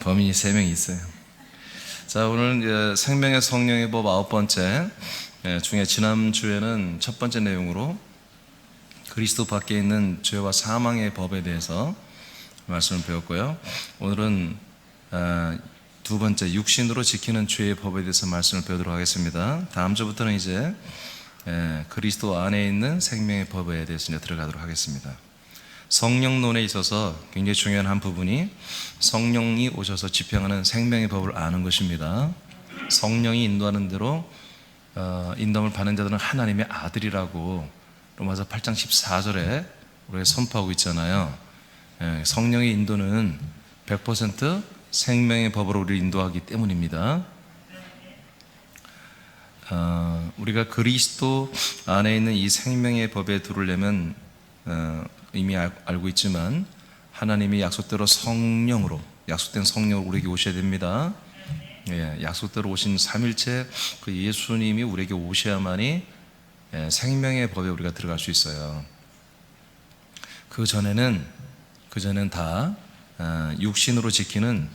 범인이 3명이 있어요. 자, 오늘 생명의 성령의 법 9번째 중에 지난주에는 첫 번째 내용으로 그리스도 밖에 있는 죄와 사망의 법에 대해서 말씀을 배웠고요. 오늘은 두 번째 육신으로 지키는 죄의 법에 대해서 말씀을 배우도록 하겠습니다. 다음 주부터는 이제 그리스도 안에 있는 생명의 법에 대해서 이제 들어가도록 하겠습니다. 성령론에 있어서 굉장히 중요한 한 부분이 성령이 오셔서 집행하는 생명의 법을 아는 것입니다. 성령이 인도하는 대로 인도함을 받는 자들은 하나님의 아들이라고 로마서 8장 14절에 우리가 선포하고 있잖아요. 성령의 인도는 100% 생명의 법으로 우리를 인도하기 때문입니다. 우리가 그리스도 안에 있는 이 생명의 법에 들으려면 이미 알고 있지만 하나님이 약속대로 성령으로, 약속된 성령으로 우리에게 오셔야 됩니다. 약속대로 오신 삼일체 그 예수님이 우리에게 오셔야만이 생명의 법에 우리가 들어갈 수 있어요. 그 전에는 다 육신으로 지키는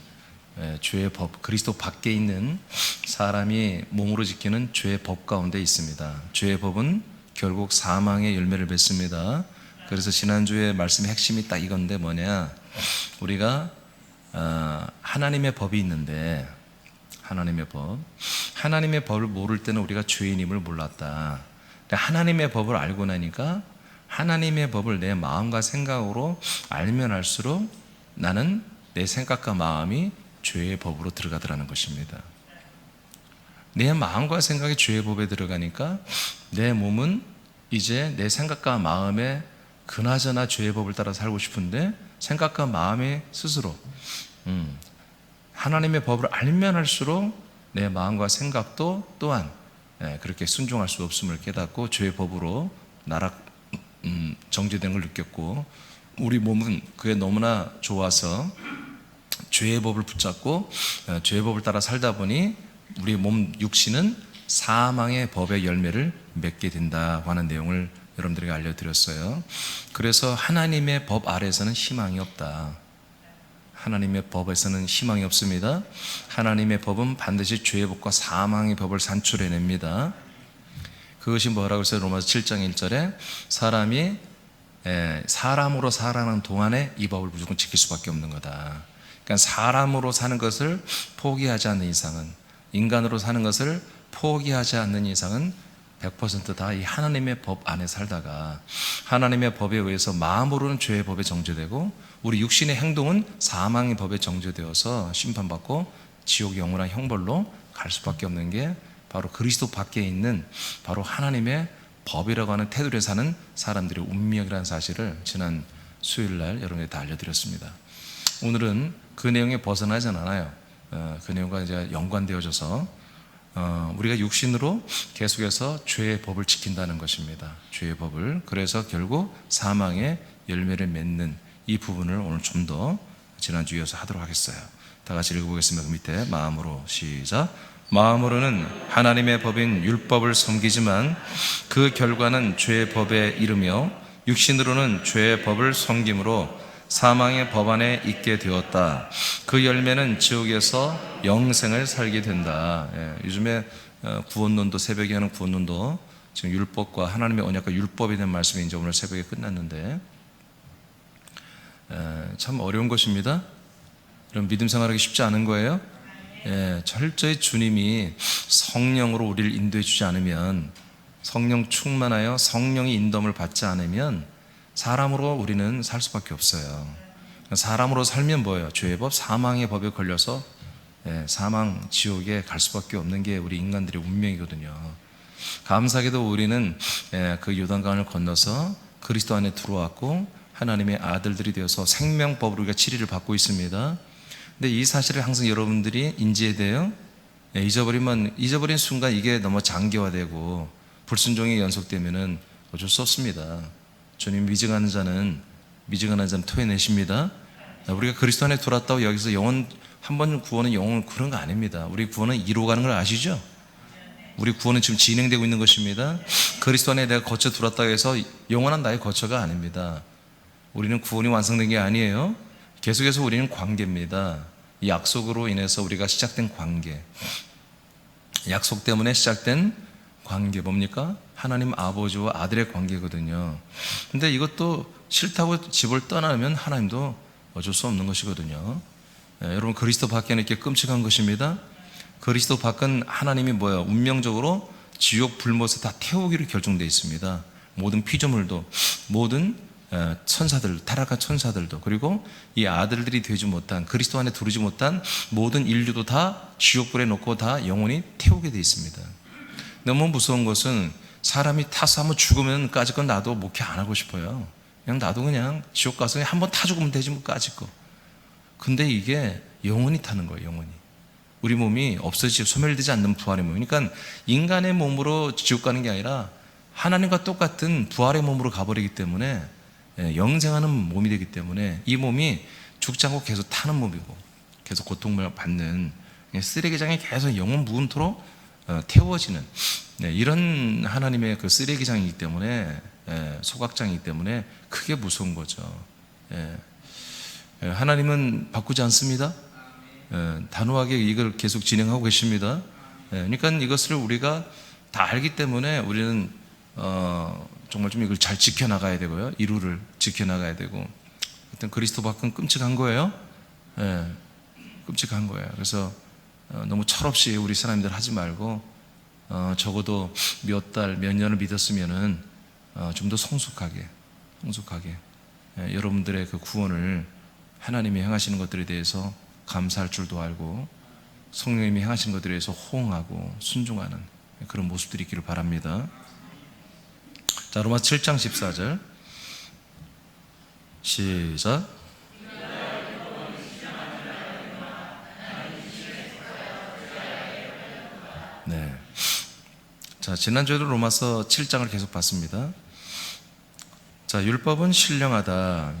죄의 법, 그리스도 밖에 있는 사람이 몸으로 지키는 죄의 법 가운데 있습니다. 죄의 법은 결국 사망의 열매를 맺습니다. 그래서 지난주에 말씀의 핵심이 딱 이건데 뭐냐, 우리가 하나님의 법이 있는데 하나님의 법을 모를 때는 우리가 죄인임을 몰랐다. 하나님의 법을 알고 나니까 하나님의 법을 내 마음과 생각으로 알면 알수록 나는 내 생각과 마음이 죄의 법으로 들어가더라는 것입니다. 내 마음과 생각이 죄의 법에 들어가니까 내 몸은 이제 내 생각과 마음에 그나저나 죄의 법을 따라 살고 싶은데 생각과 마음에 스스로 하나님의 법을 알면 할수록 내 마음과 생각도 또한 그렇게 순종할 수 없음을 깨닫고 죄의 법으로 정죄된 걸 느꼈고, 우리 몸은 그게 너무나 좋아서 죄의 법을 붙잡고 죄의 법을 따라 살다 보니 우리 몸 육신은 사망의 법의 열매를 맺게 된다고 하는 내용을 여러분들에게 알려드렸어요. 그래서 하나님의 법 아래에서는 희망이 없다. 하나님의 법에서는 희망이 없습니다. 하나님의 법은 반드시 죄의 법과 사망의 법을 산출해냅니다. 그것이 뭐라고 했어요? 로마서 7장 1절에 사람이 사람으로 살아가는 동안에 이 법을 무조건 지킬 수밖에 없는 거다. 그러니까 사람으로 사는 것을 포기하지 않는 이상은, 인간으로 사는 것을 포기하지 않는 이상은 100% 다 이 하나님의 법 안에 살다가 하나님의 법에 의해서 마음으로는 죄의 법에 정죄되고 우리 육신의 행동은 사망의 법에 정죄되어서 심판받고 지옥 영원한 형벌로 갈 수밖에 없는 게 바로 그리스도 밖에 있는 바로 하나님의 법이라고 하는 테두리에 사는 사람들의 운명이라는 사실을 지난 수요일날 여러분에게 다 알려드렸습니다. 오늘은 그 내용에 벗어나진 않아요. 그 내용과 이제 연관되어져서 우리가 육신으로 계속해서 죄의 법을 지킨다는 것입니다. 죄의 법을. 그래서 결국 사망의 열매를 맺는 이 부분을 오늘 좀 더 지난주 이어서 하도록 하겠어요. 다 같이 읽어보겠습니다. 그 밑에 마음으로 시작. 마음으로는 하나님의 법인 율법을 섬기지만 그 결과는 죄의 법에 이르며 육신으로는 죄의 법을 섬김으로 사망의 법 안에 있게 되었다. 그 열매는 지옥에서 영생을 살게 된다. 요즘에 구원론도, 새벽에 하는 구원론도 지금 율법과 하나님의 언약과 율법에 대한 말씀이 이제 오늘 새벽에 끝났는데 참 어려운 것입니다. 이런 믿음 생활하기 쉽지 않은 거예요. 철저히 주님이 성령으로 우리를 인도해 주지 않으면, 성령 충만하여 성령의 인도함을 받지 않으면 사람으로 우리는 살 수밖에 없어요. 사람으로 살면 뭐예요? 죄의 법, 사망의 법에 걸려서 사망, 지옥에 갈 수밖에 없는 게 우리 인간들의 운명이거든요. 감사하게도 우리는 그 요단강을 건너서 그리스도 안에 들어왔고 하나님의 아들들이 되어서 생명법으로 우리가 치리를 받고 있습니다. 근데 이 사실을 항상 여러분들이 인지해야 돼요. 잊어버린 순간 이게 너무 장기화되고 불순종이 연속되면은 어쩔 수 없습니다. 주님 미증하는 자는 토해내십니다. 우리가 그리스도 안에 들어왔다고 여기서 영원 한 번 구원은 영원 그런 거 아닙니다. 우리 구원은 이루어가는 걸 아시죠? 우리 구원은 지금 진행되고 있는 것입니다. 그리스도 안에 내가 거쳐 들어왔다고 해서 영원한 나의 거처가 아닙니다. 우리는 구원이 완성된 게 아니에요. 계속해서 우리는 관계입니다. 이 약속으로 인해서 우리가 시작된 관계, 약속 때문에 시작된 관계 뭡니까? 하나님 아버지와 아들의 관계거든요. 근데 이것도 싫다고 집을 떠나면 하나님도 어쩔 수 없는 것이거든요. 여러분, 그리스도 밖에는 이렇게 끔찍한 것입니다. 그리스도 밖은 하나님이 뭐예요? 운명적으로 지옥 불못에 다 태우기로 결정되어 있습니다. 모든 피조물도, 모든 천사들, 타락한 천사들도, 그리고 이 아들들이 되지 못한, 그리스도 안에 들어오지 못한 모든 인류도 다 지옥불에 놓고 다 영원히 태우게 되어 있습니다. 너무 무서운 것은 사람이 타서 한번 죽으면 까짓 건 나도 목회 안 하고 싶어요. 그냥 나도 그냥 지옥 가서 한번 타 죽으면 되지 뭐 까짓 거. 근데 이게 영원히 타는 거예요. 영원히. 우리 몸이 없어지고 소멸되지 않는 부활의 몸. 그러니까 인간의 몸으로 지옥 가는 게 아니라 하나님과 똑같은 부활의 몸으로 가버리기 때문에, 영생하는 몸이 되기 때문에 이 몸이 죽지 않고 계속 타는 몸이고 계속 고통을 받는 쓰레기장에 계속 영원 무은토록 태워지는, 이런 하나님의 그 쓰레기장이기 때문에, 소각장이기 때문에 그게 무서운 거죠. 하나님은 바꾸지 않습니다. 단호하게 이걸 계속 진행하고 계십니다. 그러니까 이것을 우리가 다 알기 때문에 우리는 정말 좀 이걸 잘 지켜나가야 되고요. 이루를 지켜나가야 되고. 하여튼 그리스도 밖은 끔찍한 거예요. 끔찍한 거예요. 그래서 너무 철없이 우리 사람들 하지 말고, 적어도 몇 달, 몇 년을 믿었으면은 좀 더 성숙하게 여러분들의 그 구원을 하나님이 행하시는 것들에 대해서 감사할 줄도 알고, 성령님이 행하신 것들에 대해서 호응하고 순종하는 그런 모습들이 있기를 바랍니다. 자, 로마서 7장 14절 시작. 네. 자, 지난주에도 로마서 7장을 계속 봤습니다. 자, 율법은 신령하다.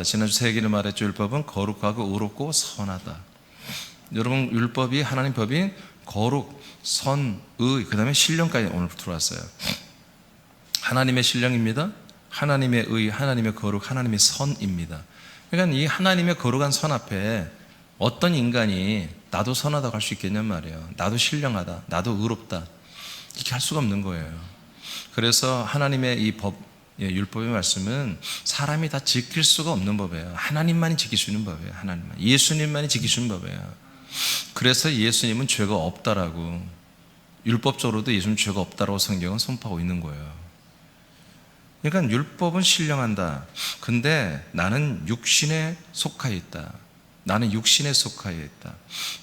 지난주 세 개를 말했죠. 율법은 거룩하고 의롭고 선하다. 여러분, 율법이, 하나님 법이 거룩, 선, 의, 그 다음에 신령까지 오늘 들어왔어요. 하나님의 신령입니다. 하나님의 의, 하나님의 거룩, 하나님의 선입니다. 그러니까 이 하나님의 거룩한 선 앞에 어떤 인간이 나도 선하다고 할 수 있겠냔 말이에요. 나도 신령하다, 나도 의롭다, 이렇게 할 수가 없는 거예요. 그래서 하나님의 이 법, 율법의 말씀은 사람이 다 지킬 수가 없는 법이에요. 하나님만이 지킬 수 있는 법이에요. 하나님만, 예수님만이 지킬 수 있는 법이에요. 그래서 예수님은 죄가 없다라고, 율법적으로도 예수님 죄가 없다라고 성경은 선포하고 있는 거예요. 그러니까 율법은 신령한다. 근데 나는 육신에 속하여 있다. 나는 육신에 속하여 있다.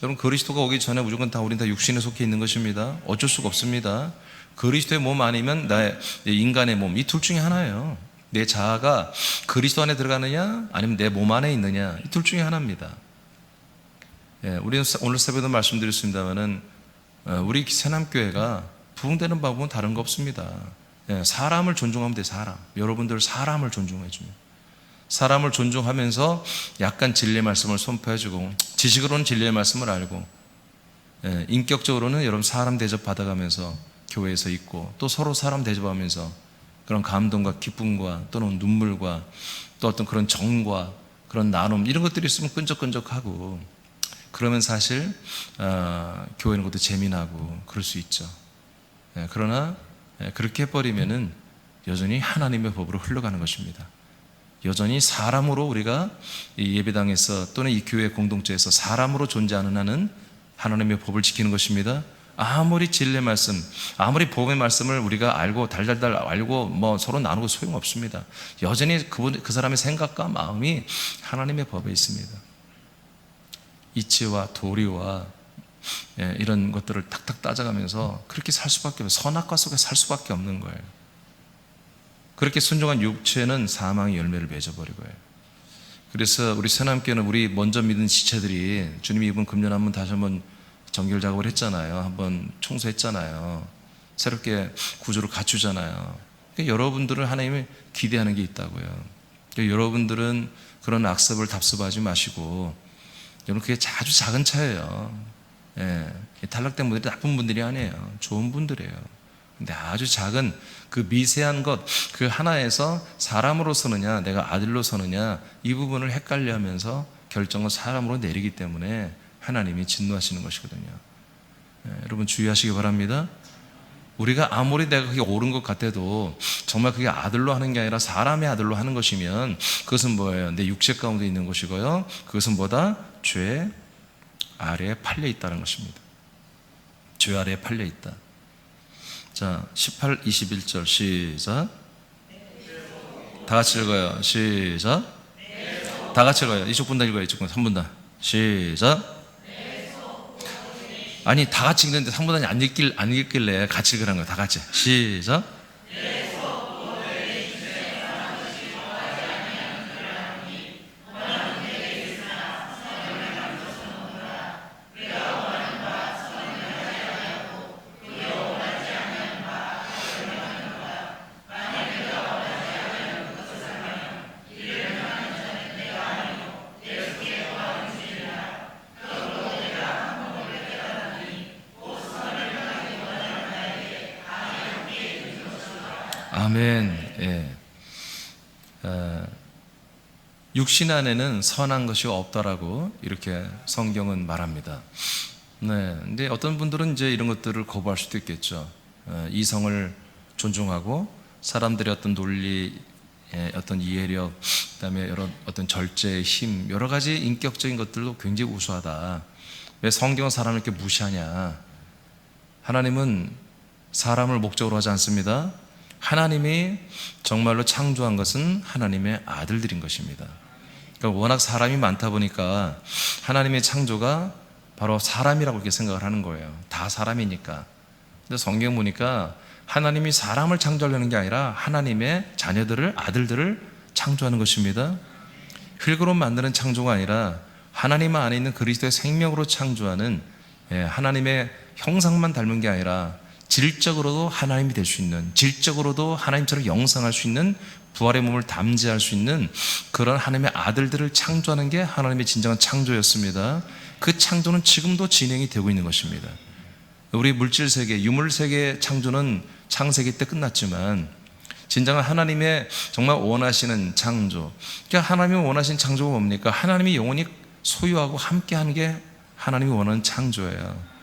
여러분, 그리스도가 오기 전에 무조건 다 우린 다 육신에 속해 있는 것입니다. 어쩔 수가 없습니다. 그리스도의 몸 아니면 나의 인간의 몸, 이 둘 중에 하나예요. 내 자아가 그리스도 안에 들어가느냐 아니면 내 몸 안에 있느냐, 이 둘 중에 하나입니다. 우리는 오늘 새벽에도 말씀드렸습니다마는 우리 새남교회가 부흥되는 방법은 다른 거 없습니다. 사람을 존중하면 돼. 사람, 여러분들 사람을 존중해 주면, 사람을 존중하면서 약간 진리의 말씀을 선포해주고, 지식으로는 진리의 말씀을 알고, 인격적으로는 여러분 사람 대접 받아가면서 교회에서 있고, 또 서로 사람 대접하면서 그런 감동과 기쁨과 또는 눈물과 또 어떤 그런 정과 그런 나눔, 이런 것들이 있으면 끈적끈적하고, 그러면 사실 교회는 것도 재미나고 그럴 수 있죠. 그러나 그렇게 해버리면은 여전히 하나님의 법으로 흘러가는 것입니다. 여전히 사람으로 우리가 이 예배당에서 또는 이 교회 공동체에서 사람으로 존재하는 한은 하나님의 법을 지키는 것입니다. 아무리 진리의 말씀, 아무리 복음의 말씀을 우리가 알고 달달달 알고 뭐 서로 나누고 소용없습니다. 여전히 그 사람의 생각과 마음이 하나님의 법에 있습니다. 이치와 도리와 이런 것들을 탁탁 따져가면서 그렇게 살 수밖에 없어요. 선악과 속에 살 수밖에 없는 거예요. 그렇게 순종한 육체는 사망의 열매를 맺어버리고요. 그래서 우리 새남교회는 우리 먼저 믿은 지체들이 주님이 이번 금년 한번 다시 한번 정결 작업을 했잖아요. 한번 청소했잖아요. 새롭게 구조를 갖추잖아요. 그러니까 여러분들은 하나님이 기대하는 게 있다고요. 그러니까 여러분들은 그런 악습을 답습하지 마시고, 여러분 그게 아주 작은 차예요. 탈락된 분들이 나쁜 분들이 아니에요. 좋은 분들이에요. 근데 아주 작은 그 미세한 것, 그 하나에서 사람으로 서느냐 내가 아들로 서느냐, 이 부분을 헷갈려 하면서 결정을 사람으로 내리기 때문에 하나님이 진노하시는 것이거든요. 여러분 주의하시기 바랍니다. 우리가 아무리 내가 그게 옳은 것 같아도 정말 그게 아들로 하는 게 아니라 사람의 아들로 하는 것이면 그것은 뭐예요? 내 육체 가운데 있는 것이고요. 그것은 뭐다? 죄 아래에 팔려 있다는 것입니다. 죄 아래에 팔려 있다. 자, 18, 21절 시작. 다 같이 읽어요. 시작. 다 같이 읽어요. 이쪽 분 다 읽어요. 이쪽 분 3분 다. 시작. 아니 다 같이 읽는데 3분 단위 안 읽길래 같이 읽으라는 거예요. 다 같이. 시작. 아멘. 예. 육신 안에는 선한 것이 없다라고 이렇게 성경은 말합니다. 네. 근데 어떤 분들은 이제 이런 것들을 거부할 수도 있겠죠. 이성을 존중하고 사람들의 어떤 논리, 어떤 이해력, 그다음에 여러 어떤 절제의 힘, 여러 가지 인격적인 것들도 굉장히 우수하다. 왜 성경은 사람을 이렇게 무시하냐? 하나님은 사람을 목적으로 하지 않습니다. 하나님이 정말로 창조한 것은 하나님의 아들들인 것입니다. 그러니까 워낙 사람이 많다 보니까 하나님의 창조가 바로 사람이라고 이렇게 생각을 하는 거예요. 다 사람이니까. 근데 성경 보니까 하나님이 사람을 창조하려는 게 아니라 하나님의 자녀들을, 아들들을 창조하는 것입니다. 흙으로 만드는 창조가 아니라 하나님 안에 있는 그리스도의 생명으로 창조하는, 하나님의 형상만 닮은 게 아니라 질적으로도 하나님이 될 수 있는, 질적으로도 하나님처럼 영상할 수 있는, 부활의 몸을 담재할 수 있는 그런 하나님의 아들들을 창조하는 게 하나님의 진정한 창조였습니다. 그 창조는 지금도 진행이 되고 있는 것입니다. 우리 물질세계, 유물세계의 창조는 창세기 때 끝났지만 진정한 하나님의 정말 원하시는 창조, 그러니까 하나님이 원하시는 창조가 뭡니까? 하나님이 영원히 소유하고 함께하는 게 하나님이 원하는 창조예요.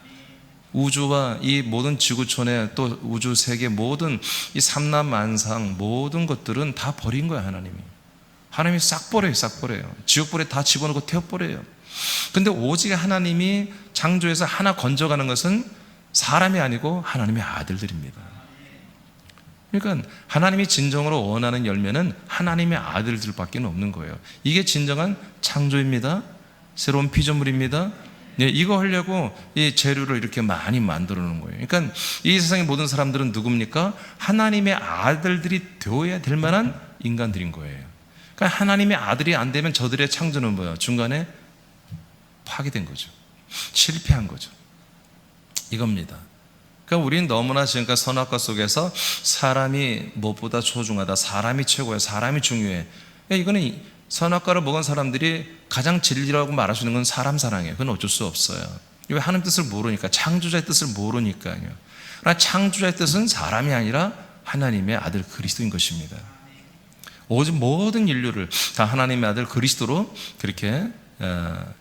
우주와 이 모든 지구촌의 또 우주 세계 모든 이 삼라만상 모든 것들은 다 버린 거야. 하나님이 싹 버려요. 싹 버려요. 지옥불에 다 집어넣고 태워버려요. 근데 오직 하나님이 창조해서 하나 건져가는 것은 사람이 아니고 하나님의 아들들입니다. 그러니까 하나님이 진정으로 원하는 열매는 하나님의 아들들밖에 없는 거예요. 이게 진정한 창조입니다. 새로운 피조물입니다. 네, 이거 하려고 이 재료를 이렇게 많이 만들어 놓은 거예요. 그러니까 이 세상의 모든 사람들은 누굽니까? 하나님의 아들들이 되어야 될 만한 인간들인 거예요. 그러니까 하나님의 아들이 안 되면 저들의 창조는 뭐예요? 중간에 파괴된 거죠. 실패한 거죠. 이겁니다. 그러니까 우리는 너무나 지금까지 선악과 속에서 사람이 무엇보다 소중하다, 사람이 최고야, 사람이 중요해. 그러니까 이거는 선악과를 먹은 사람들이 가장 진리라고 말할 수 있는 건 사람 사랑이에요. 그건 어쩔 수 없어요. 왜? 하나님 뜻을 모르니까, 창조자의 뜻을 모르니까요. 그러나 창조자의 뜻은 사람이 아니라 하나님의 아들 그리스도인 것입니다. 오직 모든 인류를 다 하나님의 아들 그리스도로 그렇게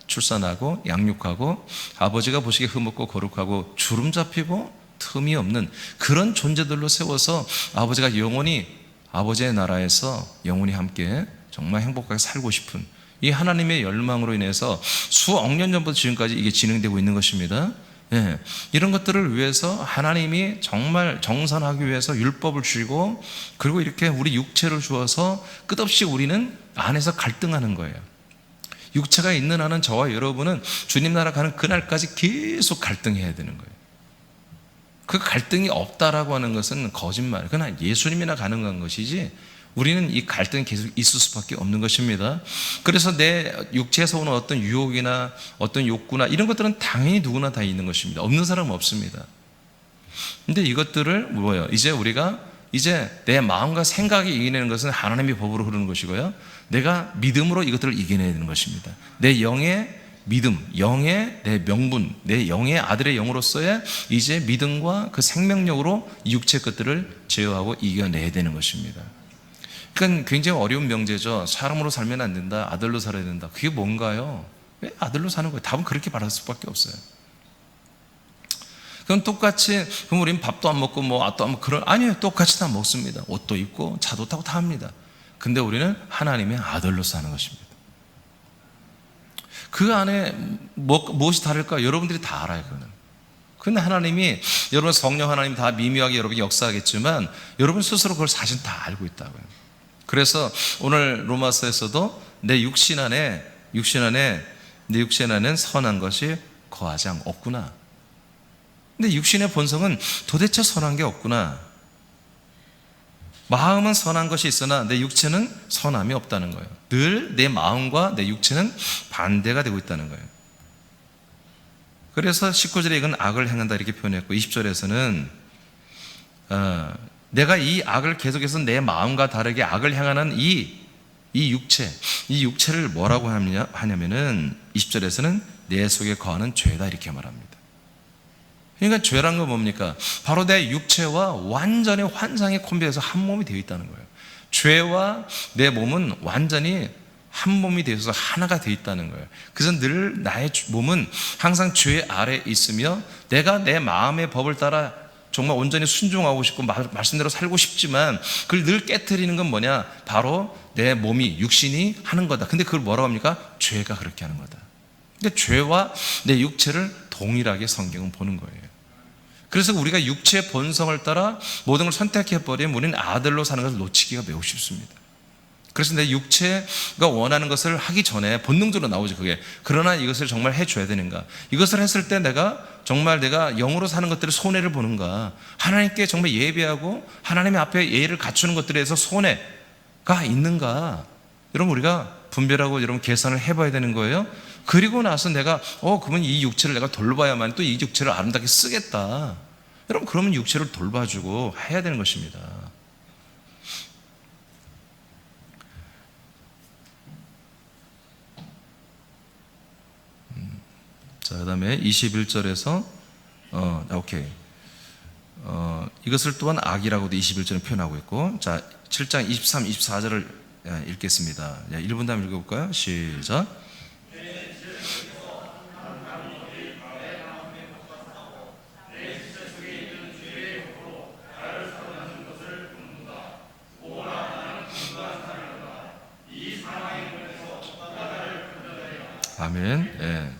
출산하고 양육하고 아버지가 보시기에 흠없고 거룩하고 주름 잡히고 틈이 없는 그런 존재들로 세워서 아버지가 영원히 아버지의 나라에서 영원히 함께 정말 행복하게 살고 싶은 이 하나님의 열망으로 인해서 수억 년 전부터 지금까지 이게 진행되고 있는 것입니다. 이런 것들을 위해서 하나님이 정말 정산하기 위해서 율법을 주시고 그리고 이렇게 우리 육체를 주어서 끝없이 우리는 안에서 갈등하는 거예요. 육체가 있는 한은 저와 여러분은 주님 나라 가는 그날까지 계속 갈등해야 되는 거예요. 그 갈등이 없다라고 하는 것은 거짓말. 그러나 예수님이나 가능한 것이지 우리는 이 갈등이 계속 있을 수밖에 없는 것입니다. 그래서 내 육체에서 오는 어떤 유혹이나 어떤 욕구나 이런 것들은 당연히 누구나 다 있는 것입니다. 없는 사람은 없습니다. 근데 이것들을 뭐예요? 이제 우리가 내 마음과 생각이 이겨내는 것은 하나님의 법으로 흐르는 것이고요. 내가 믿음으로 이것들을 이겨내야 되는 것입니다. 내 영의 믿음, 영의 내 명분, 내 영의 아들의 영으로서의 이제 믿음과 그 생명력으로 이 육체 것들을 제어하고 이겨내야 되는 것입니다. 그러니까 굉장히 어려운 명제죠. 사람으로 살면 안 된다. 아들로 살아야 된다. 그게 뭔가요? 왜 아들로 사는 거예요? 답은 그렇게 말할 수밖에 없어요. 그럼 똑같이, 그럼 우린 밥도 안 먹고 뭐 또 안 먹고 아니에요. 똑같이 다 먹습니다. 옷도 입고 차도 타고 다 합니다. 근데 우리는 하나님의 아들로 사는 것입니다. 그 안에 무엇이 다를까? 여러분들이 다 알아요, 그거는. 근데 하나님이, 여러분 성령 하나님 다 미묘하게 여러분이 역사하겠지만 여러분 스스로 그걸 사실 다 알고 있다고요. 그래서 오늘 로마서에서도 내 육신 안에는 선한 것이 거하지 없구나. 근데 육신의 본성은 도대체 선한 게 없구나. 마음은 선한 것이 있으나 내 육체는 선함이 없다는 거예요. 늘 내 마음과 내 육체는 반대가 되고 있다는 거예요. 그래서 19절에 이건 악을 행한다 이렇게 표현했고 20절에서는 내가 이 악을 계속해서 내 마음과 다르게 악을 행하는 이 육체를 뭐라고 하냐면은 20절에서는 내 속에 거하는 죄다 이렇게 말합니다. 그러니까 죄란 건 뭡니까? 바로 내 육체와 완전히 환상의 콤비해서 한 몸이 되어 있다는 거예요. 죄와 내 몸은 완전히 한 몸이 되어서 하나가 되어 있다는 거예요. 그래서 늘 나의 몸은 항상 죄 아래 있으며 내가 내 마음의 법을 따라 정말 온전히 순종하고 싶고 말씀대로 살고 싶지만 그걸 늘 깨트리는 건 뭐냐? 바로 내 몸이 육신이 하는 거다. 근데 그걸 뭐라고 합니까? 죄가 그렇게 하는 거다. 근데 죄와 내 육체를 동일하게 성경은 보는 거예요. 그래서 우리가 육체의 본성을 따라 모든 걸 선택해버리면 우리는 아들로 사는 것을 놓치기가 매우 쉽습니다. 그래서 내 육체가 원하는 것을 하기 전에 본능적으로 나오죠, 그게. 그러나 이것을 정말 해줘야 되는가? 이것을 했을 때 내가 영으로 사는 것들을 손해를 보는가? 하나님께 정말 예배하고 하나님 앞에 예의를 갖추는 것들에 대해서 손해가 있는가? 여러분, 우리가 분별하고 여러분 계산을 해봐야 되는 거예요. 그리고 나서 내가 그러면 이 육체를 내가 돌봐야만 또 이 육체를 아름답게 쓰겠다. 여러분, 그러면 육체를 돌봐주고 해야 되는 것입니다. 자, 그 다음에 21절에서 오케이. 이것을 또한 악이라고도 21절에 표현하고 있고, 자, 7장 23, 24절을 읽겠습니다. 1분 다음 읽어볼까요? 시작. 아멘. 예.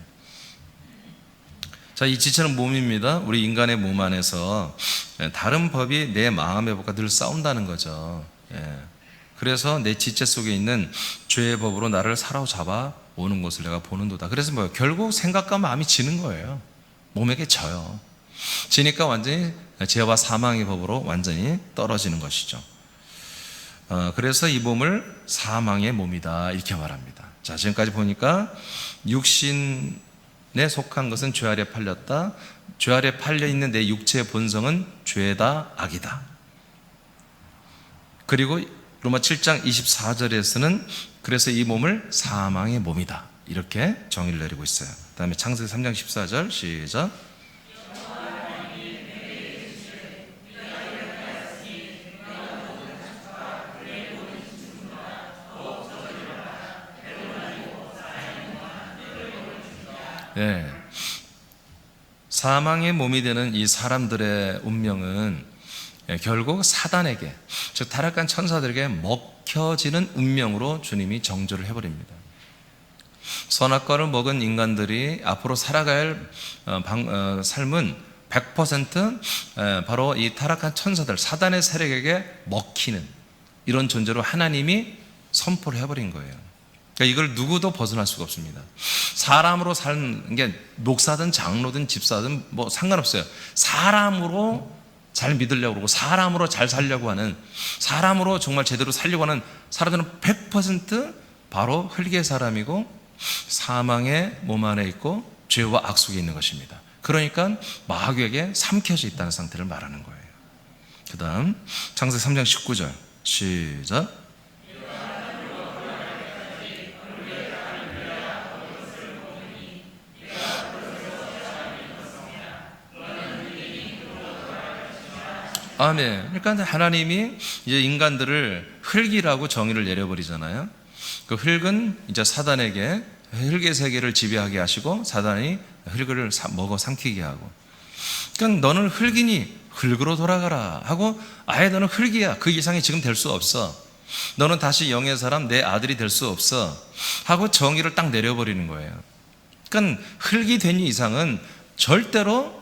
자, 이 지체는 몸입니다. 우리 인간의 몸 안에서 다른 법이 내 마음의 법과 늘 싸운다는 거죠. 예. 그래서 내 지체 속에 있는 죄의 법으로 나를 사로잡아 오는 것을 내가 보는도다. 그래서 뭐예요? 결국 생각과 마음이 지는 거예요. 몸에게 져요. 지니까 완전히 죄와 사망의 법으로 완전히 떨어지는 것이죠. 그래서 이 몸을 사망의 몸이다 이렇게 말합니다. 자, 지금까지 보니까 육신에 속한 것은 죄 아래 팔렸다. 죄 아래 팔려 있는 내 육체의 본성은 죄다, 악이다. 그리고 로마 7장 24절에서는 그래서 이 몸을 사망의 몸이다 이렇게 정의를 내리고 있어요. 그 다음에 창세기 3장 14절 시작. 네. 사망의 몸이 되는 이 사람들의 운명은 결국 사단에게, 즉 타락한 천사들에게 먹혀지는 운명으로 주님이 정죄를 해버립니다. 선악과를 먹은 인간들이 앞으로 살아갈 삶은 100% 바로 이 타락한 천사들, 사단의 세력에게 먹히는 이런 존재로 하나님이 선포를 해버린 거예요. 그러니까 이걸 누구도 벗어날 수가 없습니다. 사람으로 사는 게 목사든 장로든 집사든 뭐 상관없어요. 사람으로 잘 믿으려고 그러고 사람으로 잘 살려고 하는, 사람으로 정말 제대로 살려고 하는 사람들은 100% 바로 흙의 사람이고 사망의 몸 안에 있고 죄와 악 속에 있는 것입니다. 그러니까 마귀에게 삼켜져 있다는 상태를 말하는 거예요. 그 다음 창세기 3장 19절 시작. 아멘. 그러니까 하나님이 이제 인간들을 흙이라고 정의를 내려버리잖아요. 그 흙은 이제 사단에게 흙의 세계를 지배하게 하시고 사단이 흙을 먹어 삼키게 하고, 그러니까 너는 흙이니 흙으로 돌아가라 하고, 아예 너는 흙이야, 그 이상이 지금 될 수 없어, 너는 다시 영의 사람 내 아들이 될 수 없어 하고 정의를 딱 내려버리는 거예요. 그러니까 흙이 된 이상은 절대로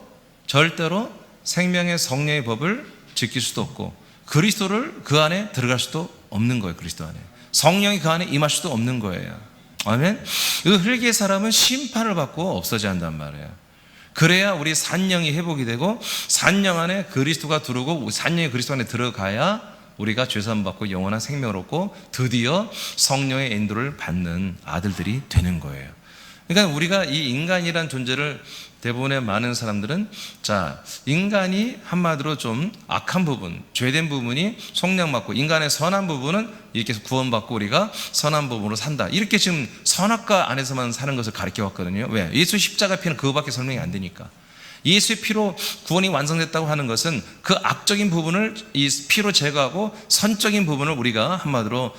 생명의 성령의 법을 지킬 수도 없고 그리스도를 그 안에 들어갈 수도 없는 거예요. 그리스도 안에 성령이 그 안에 임할 수도 없는 거예요. 아멘. 그 흙의 사람은 심판을 받고 없어져야 한단 말이에요. 그래야 우리 산령이 회복이 되고 산령 안에 그리스도가 들어오고 산령이 그리스도 안에 들어가야 우리가 죄사함 받고 영원한 생명을 얻고 드디어 성령의 인도를 받는 아들들이 되는 거예요. 그러니까 우리가 이 인간이란 존재를, 대부분의 많은 사람들은 자, 인간이 한마디로 좀 악한 부분, 죄된 부분이 속량받고 인간의 선한 부분은 이렇게 구원받고 우리가 선한 부분으로 산다, 이렇게 지금 선악과 안에서만 사는 것을 가르쳐 왔거든요. 왜? 예수 십자가 피는 그거밖에 설명이 안 되니까. 예수의 피로 구원이 완성됐다고 하는 것은 그 악적인 부분을 이 피로 제거하고 선적인 부분을 우리가 한마디로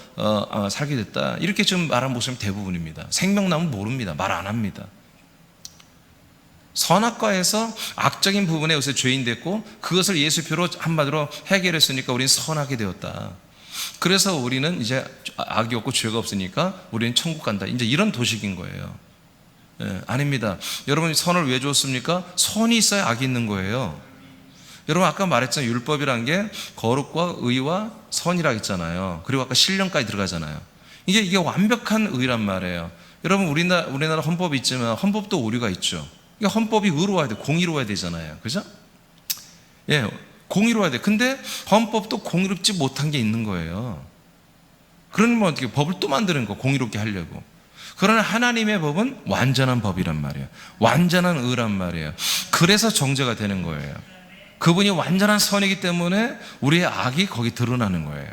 살게 됐다, 이렇게 지금 말하는 모습이 대부분입니다. 생명나무는 모릅니다. 말 안 합니다. 선악과에서 악적인 부분에 요새 죄인 됐고 그것을 예수 피로 한마디로 해결했으니까 우리는 선하게 되었다. 그래서 우리는 이제 악이 없고 죄가 없으니까 우리는 천국 간다, 이제 이런 도식인 거예요. 아닙니다. 여러분, 선을 왜 줬습니까? 선이 있어야 악이 있는 거예요. 여러분, 아까 말했잖아요. 율법이란 게 거룩과 의와 선이라고 했잖아요. 그리고 아까 신령까지 들어가잖아요. 이게 완벽한 의란 말이에요. 여러분, 우리나라 헌법이 있지만 헌법도 오류가 있죠. 그러니까 헌법이 의로워야 돼, 공의로워야 되잖아요. 그죠? 예, 공의로워야 돼. 근데 헌법도 공의롭지 못한 게 있는 거예요. 그러면 어떻게 법을 또 만드는 거, 공의롭게 하려고. 그러나 하나님의 법은 완전한 법이란 말이에요. 완전한 의란 말이에요. 그래서 정죄가 되는 거예요. 그분이 완전한 선이기 때문에 우리의 악이 거기 드러나는 거예요.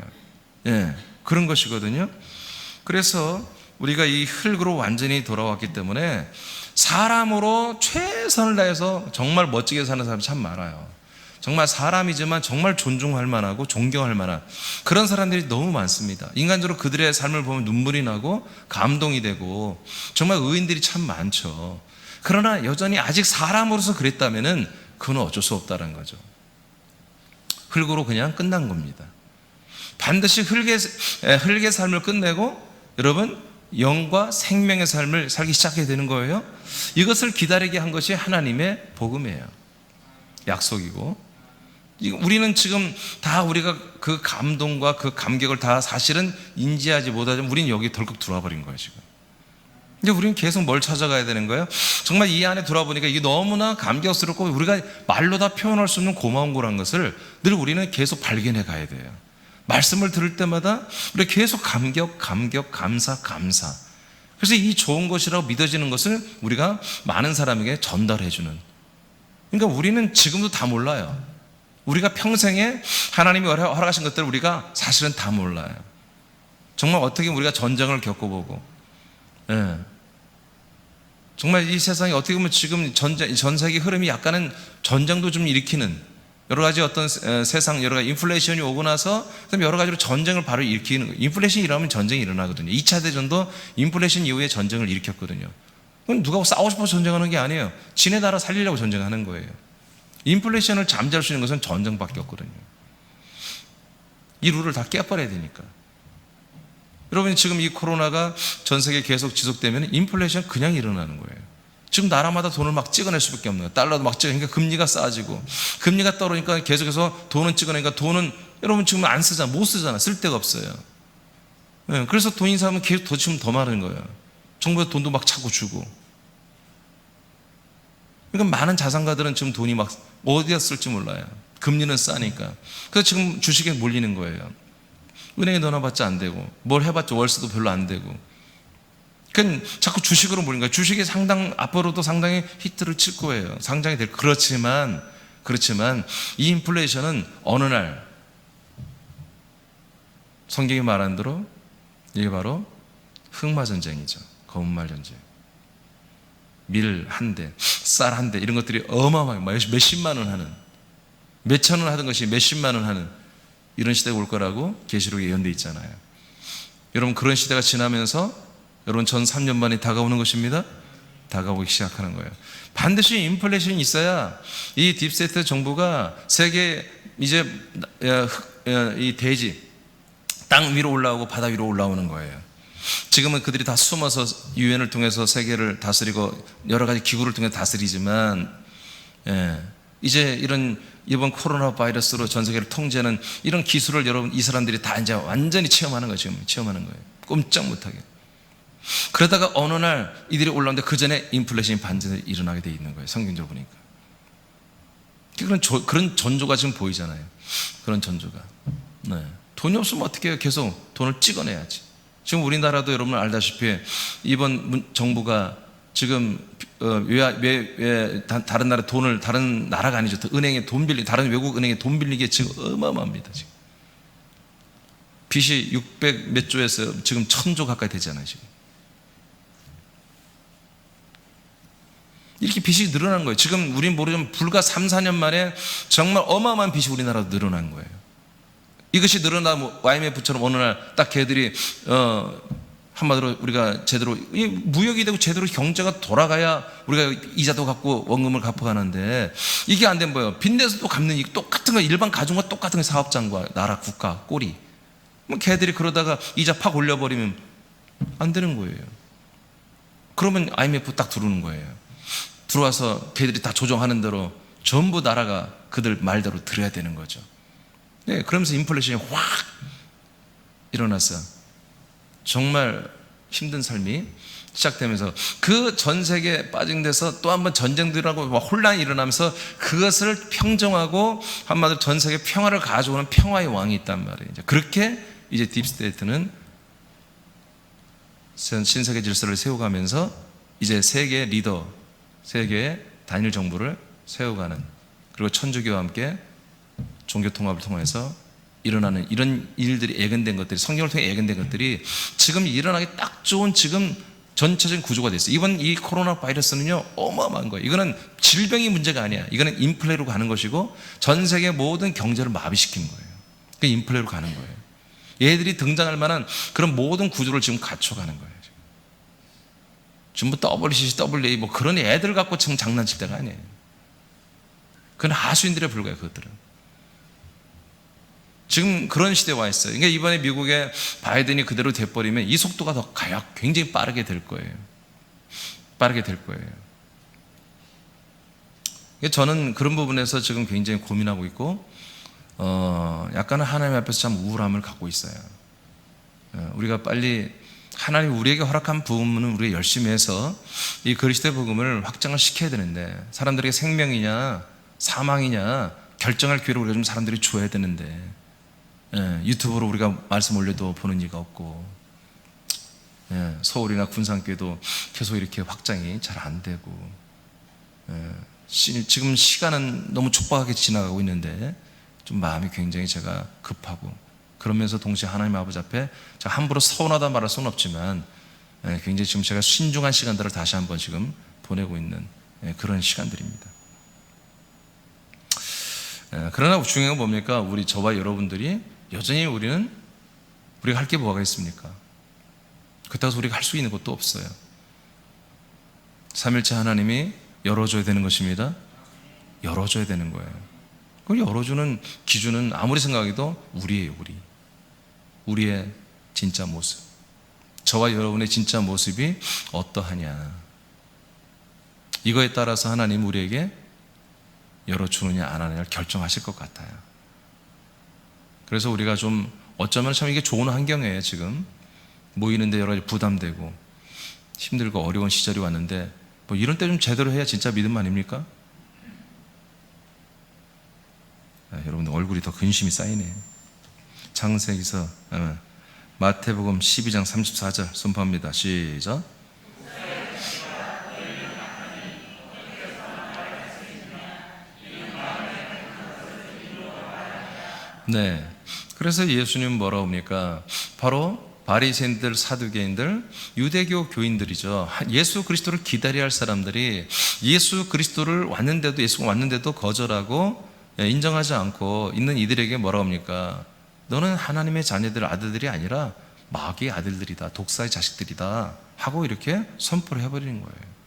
예, 그런 것이거든요. 그래서 우리가 이 흙으로 완전히 돌아왔기 때문에 사람으로 최선을 다해서 정말 멋지게 사는 사람이 참 많아요. 정말 사람이지만 정말 존중할 만하고 존경할 만한 그런 사람들이 너무 많습니다. 인간적으로 그들의 삶을 보면 눈물이 나고 감동이 되고 정말 의인들이 참 많죠. 그러나 여전히 아직 사람으로서 그랬다면은 그건 어쩔 수 없다는 거죠. 흙으로 그냥 끝난 겁니다. 반드시 흙의 삶을 끝내고 여러분 영과 생명의 삶을 살기 시작해야 되는 거예요. 이것을 기다리게 한 것이 하나님의 복음이에요. 약속이고, 우리는 지금 다 우리가 그 감동과 그 감격을 다 사실은 인지하지 못하지만 우리는 여기 덜컥 들어와 버린 거예요 지금. 근데 우리는 계속 뭘 찾아가야 되는 거예요? 정말 이 안에 들어와 보니까 이게 너무나 감격스럽고 우리가 말로 다 표현할 수 없는 고마운 거란 것을 늘 우리는 계속 발견해 가야 돼요. 말씀을 들을 때마다 우리 계속 감격, 감사. 그래서 이 좋은 것이라고 믿어지는 것을 우리가 많은 사람에게 전달해 주는. 그러니까 우리는 지금도 다 몰라요. 우리가 평생에 하나님이 허락하신 것들을 우리가 사실은 다 몰라요. 정말 어떻게 우리가 전쟁을 겪어보고, 예. 정말 이 세상이 어떻게 보면 지금 전 세계 흐름이 약간은 전쟁도 좀 일으키는 여러 가지 어떤 세상 여러 가지 인플레이션이 오고 나서 여러 가지로 전쟁을 바로 일으키는 거예요. 인플레이션이 일어나면 전쟁이 일어나거든요. 2차 대전도 인플레이션 이후에 전쟁을 일으켰거든요. 그건 누가 싸우고 싶어서 전쟁하는 게 아니에요. 지네 나라 살리려고 전쟁하는 거예요. 인플레이션을 잠재울 수 있는 것은 전쟁밖에 없거든요. 이 룰을 다 깨버려야 되니까. 여러분, 지금 이 코로나가 전 세계에 계속 지속되면 인플레이션 그냥 일어나는 거예요. 지금 나라마다 돈을 막 찍어낼 수밖에 없는 거예요. 달러도 막 찍으니까 금리가 싸지고, 금리가 떨어지니까 계속해서 돈은 찍어내니까 돈은 여러분 지금 안 쓰잖아, 못 쓰잖아, 쓸 데가 없어요. 네, 그래서 돈 있는 사람은 계속 지금 더 많은 거예요. 정부에서 돈도 막 차고 주고. 그러니까 많은 자산가들은 지금 돈이 막 어디다 쓸지 몰라요. 금리는 싸니까. 그래서 지금 주식에 몰리는 거예요. 은행에 넣어봤자 안 되고, 뭘 해봤자 월세도 별로 안 되고. 그러니까 자꾸 주식으로 몰린 거예요. 주식이 앞으로도 상당히 히트를 칠 거예요. 상장이 될 거예요. 그렇지만 이 인플레이션은 어느 날 성경이 말한 대로 이게 바로 흑마 전쟁이죠. 검은말 전쟁. 밀 한 대, 쌀 한 대 이런 것들이 어마어마하게 몇십만 원 하는 몇천 원 하던 것이 몇십만 원 하는 이런 시대가 올 거라고 계시록에 예언되어 있잖아요. 여러분, 그런 시대가 지나면서 여러분 전 3년 만에 다가오는 것입니다. 다가오기 시작하는 거예요. 반드시 인플레이션이 있어야 이 딥스테이트 정부가 세계 이제 이 대지 땅 위로 올라오고 바다 위로 올라오는 거예요. 지금은 그들이 다 숨어서 유엔을 통해서 세계를 다스리고 여러 가지 기구를 통해 다스리지만, 이제 이번 코로나 바이러스로 전 세계를 통제하는 이런 기술을 여러분, 이 사람들이 다 이제 완전히 체험하는 거예요. 지금 체험하는 거예요. 꼼짝 못하게. 그러다가 어느 날 이들이 올라오는데 그 전에 인플레이션이 반드시 일어나게 돼 있는 거예요. 성경적으로 보니까. 그런 전조가 지금 보이잖아요. 그런 전조가. 네. 돈이 없으면 어떻게 해요? 계속 돈을 찍어내야지. 지금 우리나라도 여러분 알다시피 이번 정부가 지금 다른 나라 돈을, 다른 나라가 아니죠, 은행에 돈 빌리, 다른 외국 은행에 돈 빌리게 지금 어마어마합니다. 지금 빚이 600 몇 조에서 지금 1000조 가까이 되잖아요. 지금 이렇게 빚이 늘어난 거예요. 지금 우린 모르지만 불과 3, 4년 만에 정말 어마어마한 빚이 우리나라도 늘어난 거예요. 이것이 늘어나면 IMF처럼 어느 날 딱 걔들이 한마디로 우리가 제대로 무역이 되고 제대로 경제가 돌아가야 우리가 이자도 갚고 원금을 갚아가는데, 이게 안 되면 뭐예요? 빚내서 또 갚는, 이 똑같은 거, 일반 가정과 똑같은 거, 사업장과 나라 국가 꼴이 뭐 걔들이 그러다가 이자 팍 올려버리면 안 되는 거예요. 그러면 IMF 딱 들어오는 거예요. 들어와서 걔들이 다 조정하는 대로 전부 나라가 그들 말대로 들어야 되는 거죠. 네, 그러면서 인플레이션이 확 일어나서 정말 힘든 삶이 시작되면서 그 전 세계에 빠진 데서 또 한번 전쟁도 일어나고 혼란이 일어나면서 그것을 평정하고 한마디로 전 세계 평화를 가져오는 평화의 왕이 있단 말이에요. 그렇게 이제 딥스테이트는 신세계 질서를 세워가면서 이제 세계 리더, 세계의 단일 정부를 세워가는, 그리고 천주교와 함께 종교 통합을 통해서 일어나는 이런 일들이 예견된 것들이, 성경을 통해 예견된 것들이 지금 일어나기 딱 좋은 지금 전체적인 구조가 됐어요. 이번 이 코로나 바이러스는요, 어마어마한 거예요. 이거는 질병이 문제가 아니야. 이거는 인플레로 가는 것이고 전 세계 모든 경제를 마비시키는 거예요. 그 인플레로 가는 거예요. 얘들이 등장할 만한 그런 모든 구조를 지금 갖춰가는 거예요. 전부 WCC, WA 뭐 그런 애들 갖고 지금 장난칠 때가 아니에요. 그건 하수인들에 불과해요. 그것들은 지금 그런 시대에 와 있어요. 그러니까 이번에 미국의 바이든이 그대로 돼버리면 이 속도가 더 굉장히 빠르게 될 거예요. 빠르게 될 거예요. 저는 그런 부분에서 지금 굉장히 고민하고 있고, 약간은 하나님 앞에서 참 우울함을 갖고 있어요. 우리가 빨리 하나님 우리에게 허락한 부분은 우리가 열심히 해서 이 그리스도의 복음을 확장을 시켜야 되는데, 사람들에게 생명이냐 사망이냐 결정할 기회를 우리가 좀 사람들이 줘야 되는데, 유튜브로 우리가 말씀 올려도 보는 이가 없고, 서울이나 군산교회도 계속 이렇게 확장이 잘 안 되고, 지금 시간은 너무 촉박하게 지나가고 있는데 좀 마음이 굉장히 제가 급하고, 그러면서 동시에 하나님 아버지 앞에 제가 함부로 서운하다 말할 수는 없지만 굉장히 지금 제가 신중한 시간들을 다시 한번 지금 보내고 있는 그런 시간들입니다. 그러나 중요한 건 뭡니까? 우리 저와 여러분들이 여전히 우리가 할 게 뭐가 있습니까? 그렇다고 해서 우리가 할 수 있는 것도 없어요. 삼일째 하나님이 열어줘야 되는 것입니다. 열어줘야 되는 거예요. 그 열어주는 기준은 아무리 생각해도 우리예요. 우리의 진짜 모습, 저와 여러분의 진짜 모습이 어떠하냐, 이거에 따라서 하나님 우리에게 열어주느냐 안 하느냐를 결정하실 것 같아요. 그래서 우리가 좀 어쩌면 참 이게 좋은 환경이에요. 지금 모이는데 여러 가지 부담되고 힘들고 어려운 시절이 왔는데, 뭐 이런 때 좀 제대로 해야 진짜 믿음 아닙니까? 여러분들 얼굴이 더 근심이 쌓이네. 창세기서 마태복음 12장 34절 선포합니다. 시작. 네. 그래서 예수님은 뭐라고 합니까? 바로 바리새인들, 사두개인들, 유대교 교인들이죠. 예수 그리스도를 기다려야 할 사람들이 예수가 왔는데도 거절하고 인정하지 않고 있는 이들에게 뭐라고 합니까? 너는 하나님의 자녀들 아들들이 아니라 마귀의 아들들이다, 독사의 자식들이다 하고 이렇게 선포를 해버리는 거예요.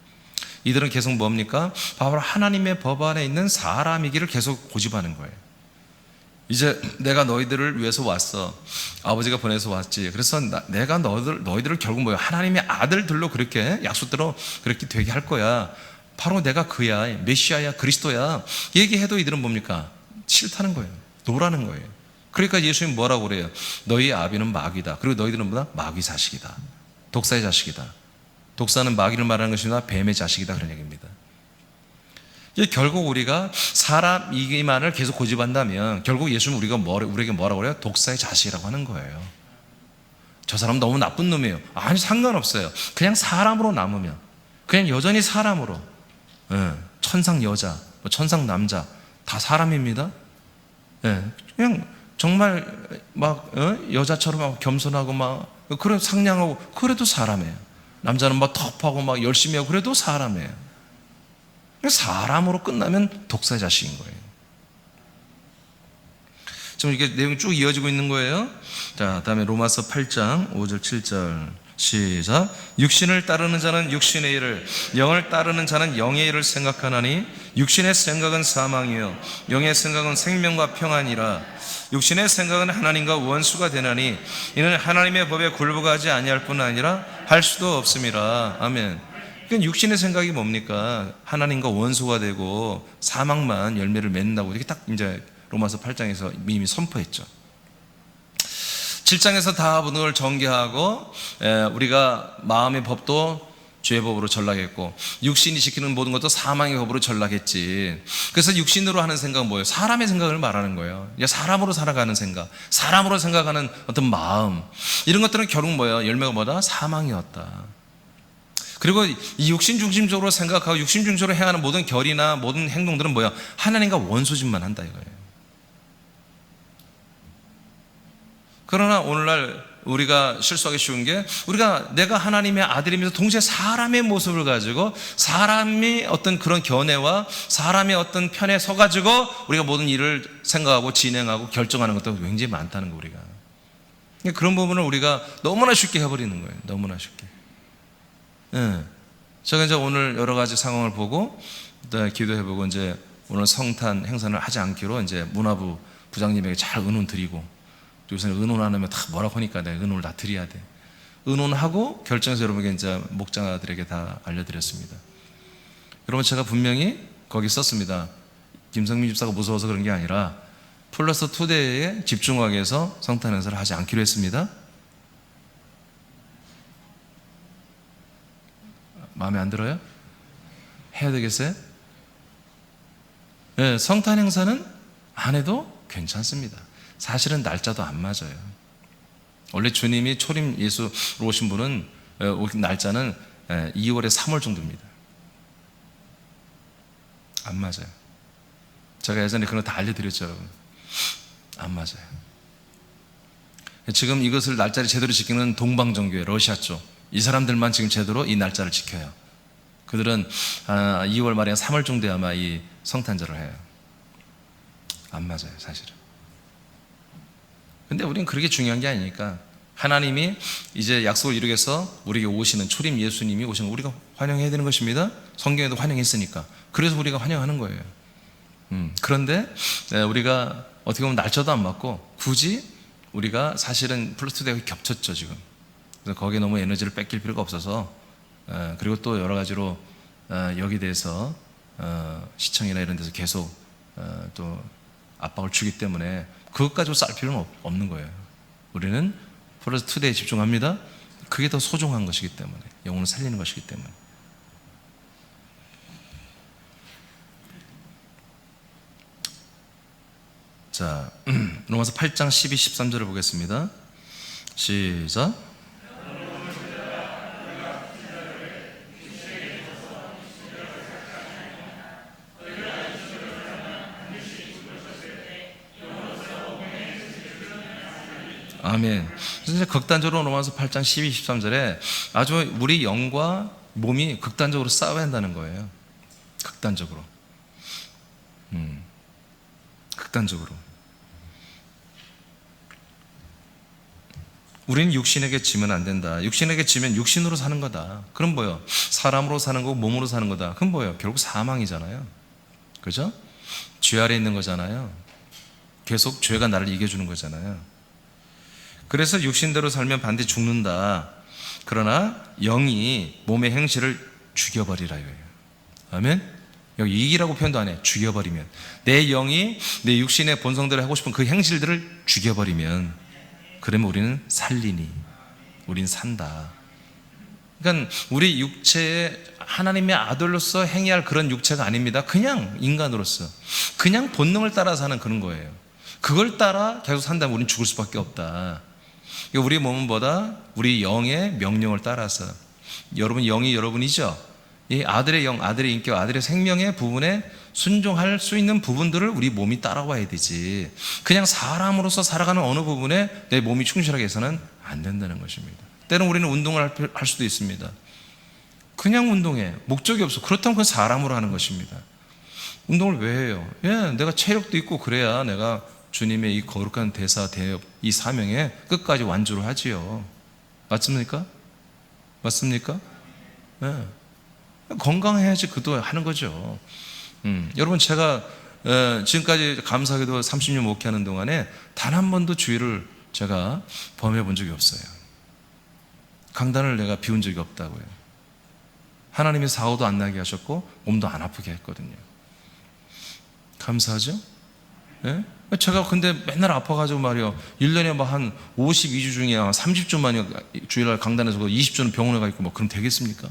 이들은 계속 뭡니까? 바로 하나님의 법 안에 있는 사람이기를 계속 고집하는 거예요. 이제 내가 너희들을 위해서 왔어. 아버지가 보내서 왔지. 그래서 내가 너희들을 결국 뭐야? 하나님의 아들들로 그렇게 약속대로 그렇게 되게 할 거야. 바로 내가 그야. 메시아야, 그리스도야. 얘기해도 이들은 뭡니까? 싫다는 거예요. 노라는 거예요. 그러니까 예수님 뭐라고 그래요? 너희 아비는 마귀다. 그리고 너희들은 뭐다? 마귀 자식이다. 독사의 자식이다. 독사는 마귀를 말하는 것이나 뱀의 자식이다. 그런 얘기입니다. 결국 우리가 사람이기만을 계속 고집한다면 결국 예수님 우리에게 뭐라고 그래요? 독사의 자식이라고 하는 거예요. 저 사람 너무 나쁜 놈이에요. 아니, 상관없어요. 그냥 사람으로 남으면, 그냥 여전히 사람으로, 천상 여자, 천상 남자 다 사람입니다. 그냥 정말 막 여자처럼 막 겸손하고 막 그래 상냥하고 그래도 사람이에요. 남자는 막 터프하고 막 열심히 하고 그래도 사람이에요. 사람으로 끝나면 독사의 자식인 거예요. 지금 이게 내용이 쭉 이어지고 있는 거예요. 자, 다음에 로마서 8장 5절 7절 시작. 육신을 따르는 자는 육신의 일을, 영을 따르는 자는 영의 일을 생각하나니 육신의 생각은 사망이요 영의 생각은 생명과 평안이라. 육신의 생각은 하나님과 원수가 되나니 이는 하나님의 법에 굴복하지 아니할 뿐 아니라 할 수도 없음이라. 아멘. 그러니까 육신의 생각이 뭡니까? 하나님과 원수가 되고 사망만 열매를 맺는다고 이렇게 딱 이제 로마서 8장에서 이미 선포했죠. 7장에서 다 모든 걸 정개하고 우리가 마음의 법도 죄의 법으로 전락했고 육신이 지키는 모든 것도 사망의 법으로 전락했지. 그래서 육신으로 하는 생각은 뭐예요? 사람의 생각을 말하는 거예요. 사람으로 살아가는 생각, 사람으로 생각하는 어떤 마음, 이런 것들은 결국 뭐예요? 열매가 뭐다? 사망이었다. 그리고 이 육신 중심적으로 생각하고 육신 중심적으로 행하는 모든 결이나 모든 행동들은 뭐야? 하나님과 원수짓만 한다 이거예요. 그러나 오늘날 우리가 실수하기 쉬운 게 내가 하나님의 아들이면서 동시에 사람의 모습을 가지고 사람이 어떤 그런 견해와 사람의 어떤 편에 서가지고 우리가 모든 일을 생각하고 진행하고 결정하는 것도 굉장히 많다는 거 우리가. 그런 부분을 우리가 너무나 쉽게 해버리는 거예요. 너무나 쉽게. 제가 이제 오늘 여러 가지 상황을 보고 기도해보고 이제 오늘 성탄 행사를 하지 않기로 이제 문화부 부장님에게 잘 의논 드리고, 요새는 의논 안 하면 다 뭐라고 하니까 내가 의논을 다 드려야 돼. 의논하고 결정해서 여러분에게 이제 목자들에게 다 알려드렸습니다. 여러분, 제가 분명히 거기 썼습니다. 김성민 집사가 무서워서 그런 게 아니라 플러스 2대에 집중하기 위해서 성탄 행사를 하지 않기로 했습니다. 마음에 안 들어요? 해야 되겠어요? 네, 성탄 행사는 안 해도 괜찮습니다. 사실은 날짜도 안 맞아요. 원래 주님이 초림 예수로 오신 분은 날짜는 2월에 3월 정도입니다. 안 맞아요. 제가 예전에 그런 거 다 알려드렸죠, 여러분. 안 맞아요. 지금 이것을 날짜를 제대로 지키는 동방정교회 러시아 쪽, 이 사람들만 지금 제대로 이 날짜를 지켜요. 그들은 2월 말에 3월 정도에 아마 이 성탄절을 해요. 안 맞아요, 사실은. 근데 우리는 그렇게 중요한 게 아니니까 하나님이 이제 약속을 이루기 위해서 우리에게 오시는 초림 예수님이 오시는 거 우리가 환영해야 되는 것입니다. 성경에도 환영했으니까. 그래서 우리가 환영하는 거예요. 그런데 우리가 어떻게 보면 날짜도 안 맞고 굳이 우리가 사실은 플러스 대가 겹쳤죠 지금. 그래서 거기에 너무 에너지를 뺏길 필요가 없어서, 그리고 또 여러 가지로 여기 대해서 시청이나 이런 데서 계속 또 압박을 주기 때문에 그것 가지고 싸울 필요는 없는 거예요. 우리는 플러스 2대에 집중합니다. 그게 더 소중한 것이기 때문에, 영혼을 살리는 것이기 때문에. 자, 로마서 8장 12, 13절을 보겠습니다. 시작. 아멘. 진짜 극단적으로 로마서 8장 12, 13절에 아주 우리 영과 몸이 극단적으로 싸워야 한다는 거예요. 극단적으로. 극단적으로. 우리는 육신에게 지면 안 된다. 육신에게 지면 육신으로 사는 거다. 그럼 뭐예요? 사람으로 사는 거고 몸으로 사는 거다. 그럼 뭐예요? 결국 사망이잖아요. 그죠? 죄 아래 있는 거잖아요. 계속 죄가 나를 이겨주는 거잖아요. 그래서 육신대로 살면 반드시 죽는다. 그러나 영이 몸의 행실을 죽여버리라 이거예요. 아멘? 여기 이기라고 표현도 안 해. 죽여버리면. 내 영이 내 육신의 본성대로 하고 싶은 그 행실들을 죽여버리면, 그러면 우리는 살리니, 우린 산다. 그러니까 우리 육체에 하나님의 아들로서 행해야 할 그런 육체가 아닙니다. 그냥 인간으로서 그냥 본능을 따라 사는 그런 거예요. 그걸 따라 계속 산다면 우리는 죽을 수밖에 없다. 우리 몸은 뭐다? 우리 영의 명령을 따라서. 여러분 영이 여러분이죠. 이 아들의 영, 아들의 인격, 아들의 생명의 부분에 순종할 수 있는 부분들을 우리 몸이 따라와야 되지, 그냥 사람으로서 살아가는 어느 부분에 내 몸이 충실하게 해서는 안 된다는 것입니다. 때론 우리는 운동을 할 수도 있습니다. 그냥 운동해. 목적이 없어. 그렇다면 그건 사람으로 하는 것입니다. 운동을 왜 해요? 예, 내가 체력도 있고 그래야 내가 주님의 이 거룩한 대사, 대업, 이 사명에 끝까지 완주를 하지요. 맞습니까? 맞습니까? 예. 건강해야지 그도 하는 거죠. 여러분 제가 지금까지 감사하게도 30년 목회하는 동안에 단 한 번도 주일을 제가 범해 본 적이 없어요. 강단을 내가 비운 적이 없다고요. 하나님이 사고도 안 나게 하셨고 몸도 안 아프게 했거든요. 감사하죠? 예? 제가 근데 맨날 아파가지고 말이요, 1년에 뭐 한 52주 중에 30주만 주일날 강단에서 20주는 병원에 가 있고 뭐 그럼 되겠습니까?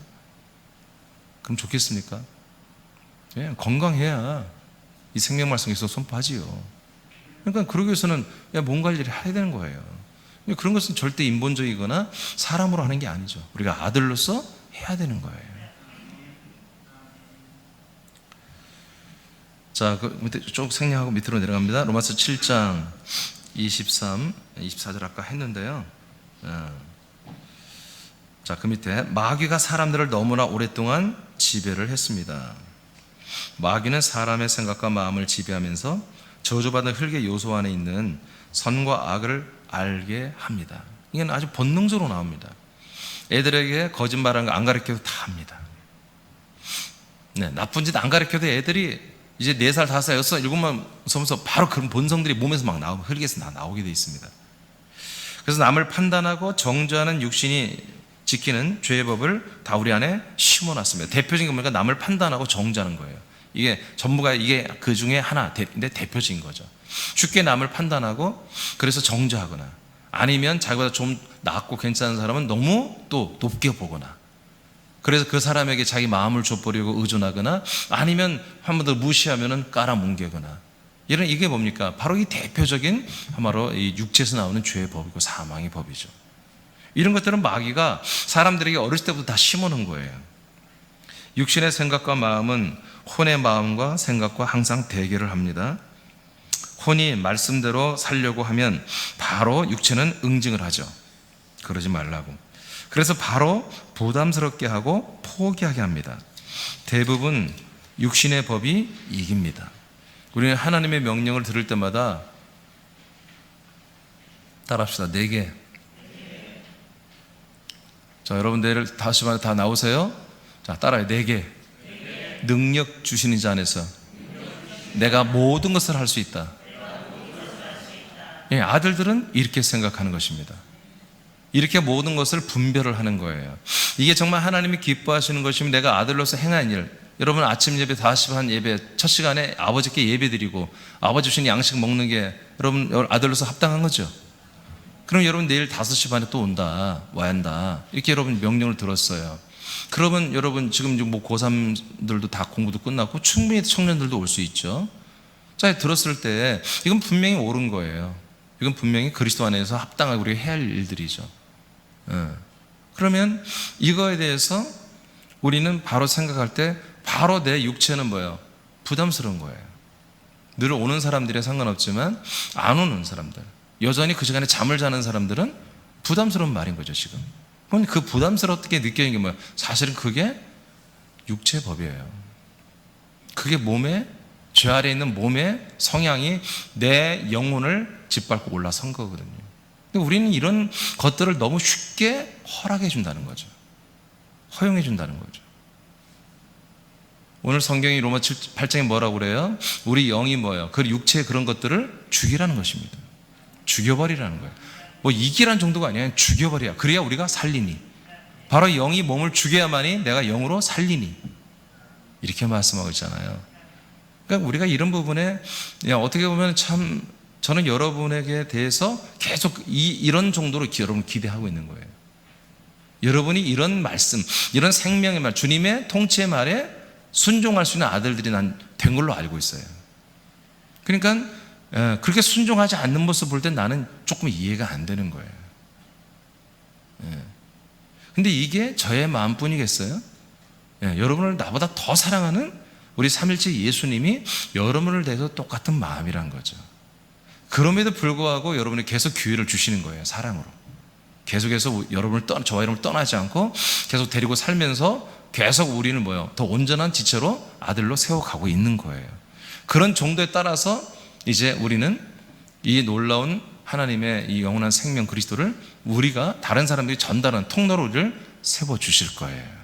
그럼 좋겠습니까? 예, 건강해야 이 생명 말씀에서 선포하지요. 그러니까 그러기 위해서는 몸 관리를 해야 되는 거예요. 그런 것은 절대 인본적이거나 사람으로 하는 게 아니죠. 우리가 아들로서 해야 되는 거예요. 자, 그 밑에 쭉 생략하고 밑으로 내려갑니다. 로마서 7장 23, 24절 아까 했는데요. 자, 그 밑에 마귀가 사람들을 너무나 오랫동안 지배를 했습니다. 마귀는 사람의 생각과 마음을 지배하면서 저주받은 흙의 요소 안에 있는 선과 악을 알게 합니다. 이건 아주 본능적으로 나옵니다. 애들에게 거짓말하는 거 안 가르쳐도 다 합니다. 네, 나쁜 짓 안 가르쳐도 애들이 이제 4살, 5살, 6살, 7만 서면서 바로 그런 본성들이 몸에서 막 나오고 흙에서 다 나오게 되어 있습니다. 그래서 남을 판단하고 정죄하는 육신이 지키는 죄의 법을 다 우리 안에 심어놨습니다. 대표적인 건 뭐니까 남을 판단하고 정죄하는 거예요. 이게 전부가 이게 그 중에 하나인데 대표적인 거죠. 쉽게 남을 판단하고 그래서 정죄하거나, 아니면 자기보다 좀 낫고 괜찮은 사람은 너무 또 높게 보거나, 그래서 그 사람에게 자기 마음을 줘버리고 의존하거나, 아니면 한 번 더 무시하면은 깔아뭉개거나, 이런, 이게 뭡니까? 바로 이 대표적인 바로 이 육체에서 나오는 죄의 법이고 사망의 법이죠. 이런 것들은 마귀가 사람들에게 어렸을 때부터 다 심어놓은 거예요. 육신의 생각과 마음은 혼의 마음과 생각과 항상 대결을 합니다. 혼이 말씀대로 살려고 하면 바로 육체는 응징을 하죠. 그러지 말라고. 그래서 바로 부담스럽게 하고 포기하게 합니다. 대부분 육신의 법이 이깁니다. 우리는 하나님의 명령을 들을 때마다 따라합시다. 4개. 자, 여러분 내일 다시 말해 다 나오세요. 자, 따라해. 4개. 능력 주시는 자 안에서 내가 모든 것을 할 수 있다. 예, 아들들은 이렇게 생각하는 것입니다. 이렇게 모든 것을 분별을 하는 거예요. 이게 정말 하나님이 기뻐하시는 것이면 내가 아들로서 행한 일, 여러분 아침 예배, 5시 예배 첫 시간에 아버지께 예배 드리고 아버지 주신 양식 먹는 게 여러분 아들로서 합당한 거죠. 그럼 여러분 내일 5시 반에 또 온다, 와야 한다, 이렇게 여러분 명령을 들었어요. 그러면 여러분 지금 뭐 고3들도 다 공부도 끝났고 충분히 청년들도 올 수 있죠. 자, 들었을 때 이건 분명히 옳은 거예요. 이건 분명히 그리스도 안에서 합당하게 우리가 해야 할 일들이죠. 그러면 이거에 대해서 우리는 바로 생각할 때 바로 내 육체는 뭐예요? 부담스러운 거예요. 늘 오는 사람들이 상관없지만 안 오는 사람들, 여전히 그 시간에 잠을 자는 사람들은 부담스러운 말인 거죠. 지금 그건 그 부담스럽게 느끼는 게 뭐예요? 사실은 그게 육체의 법이에요. 그게 몸의 죄 아래 있는 몸의 성향이 내 영혼을 짓밟고 올라선 거거든요. 근데 우리는 이런 것들을 너무 쉽게 허락해 준다는 거죠. 허용해 준다는 거죠. 오늘 성경이 로마 8장에 뭐라고 그래요? 우리 영이 뭐예요? 그 육체의 그런 것들을 죽이라는 것입니다. 죽여버리라는 거예요. 뭐 이기란 정도가 아니라 죽여버려야. 그래야 우리가 살리니. 바로 영이 몸을 죽여야만이 내가 영으로 살리니. 이렇게 말씀하고 있잖아요. 그러니까 우리가 이런 부분에 어떻게 보면 참 저는 여러분에게 대해서 계속 이런 정도로 여러분 기대하고 있는 거예요. 여러분이 이런 말씀, 이런 생명의 말, 주님의 통치의 말에 순종할 수 있는 아들들이 난 된 걸로 알고 있어요. 그러니까 그렇게 순종하지 않는 모습 볼 때 나는 조금 이해가 안 되는 거예요. 근데 이게 저의 마음뿐이겠어요? 여러분을 나보다 더 사랑하는 우리 삼일째 예수님이 여러분을 대해서 똑같은 마음이란 거죠. 그럼에도 불구하고 여러분이 계속 기회를 주시는 거예요. 사랑으로. 계속해서 저와 여러분을 떠나지 않고 계속 데리고 살면서 계속 우리는 더 온전한 지체로 아들로 세워가고 있는 거예요. 그런 정도에 따라서 이제 우리는 이 놀라운 하나님의 이 영원한 생명 그리스도를 우리가 다른 사람들이 전달하는 통로로 우리를 세워주실 거예요.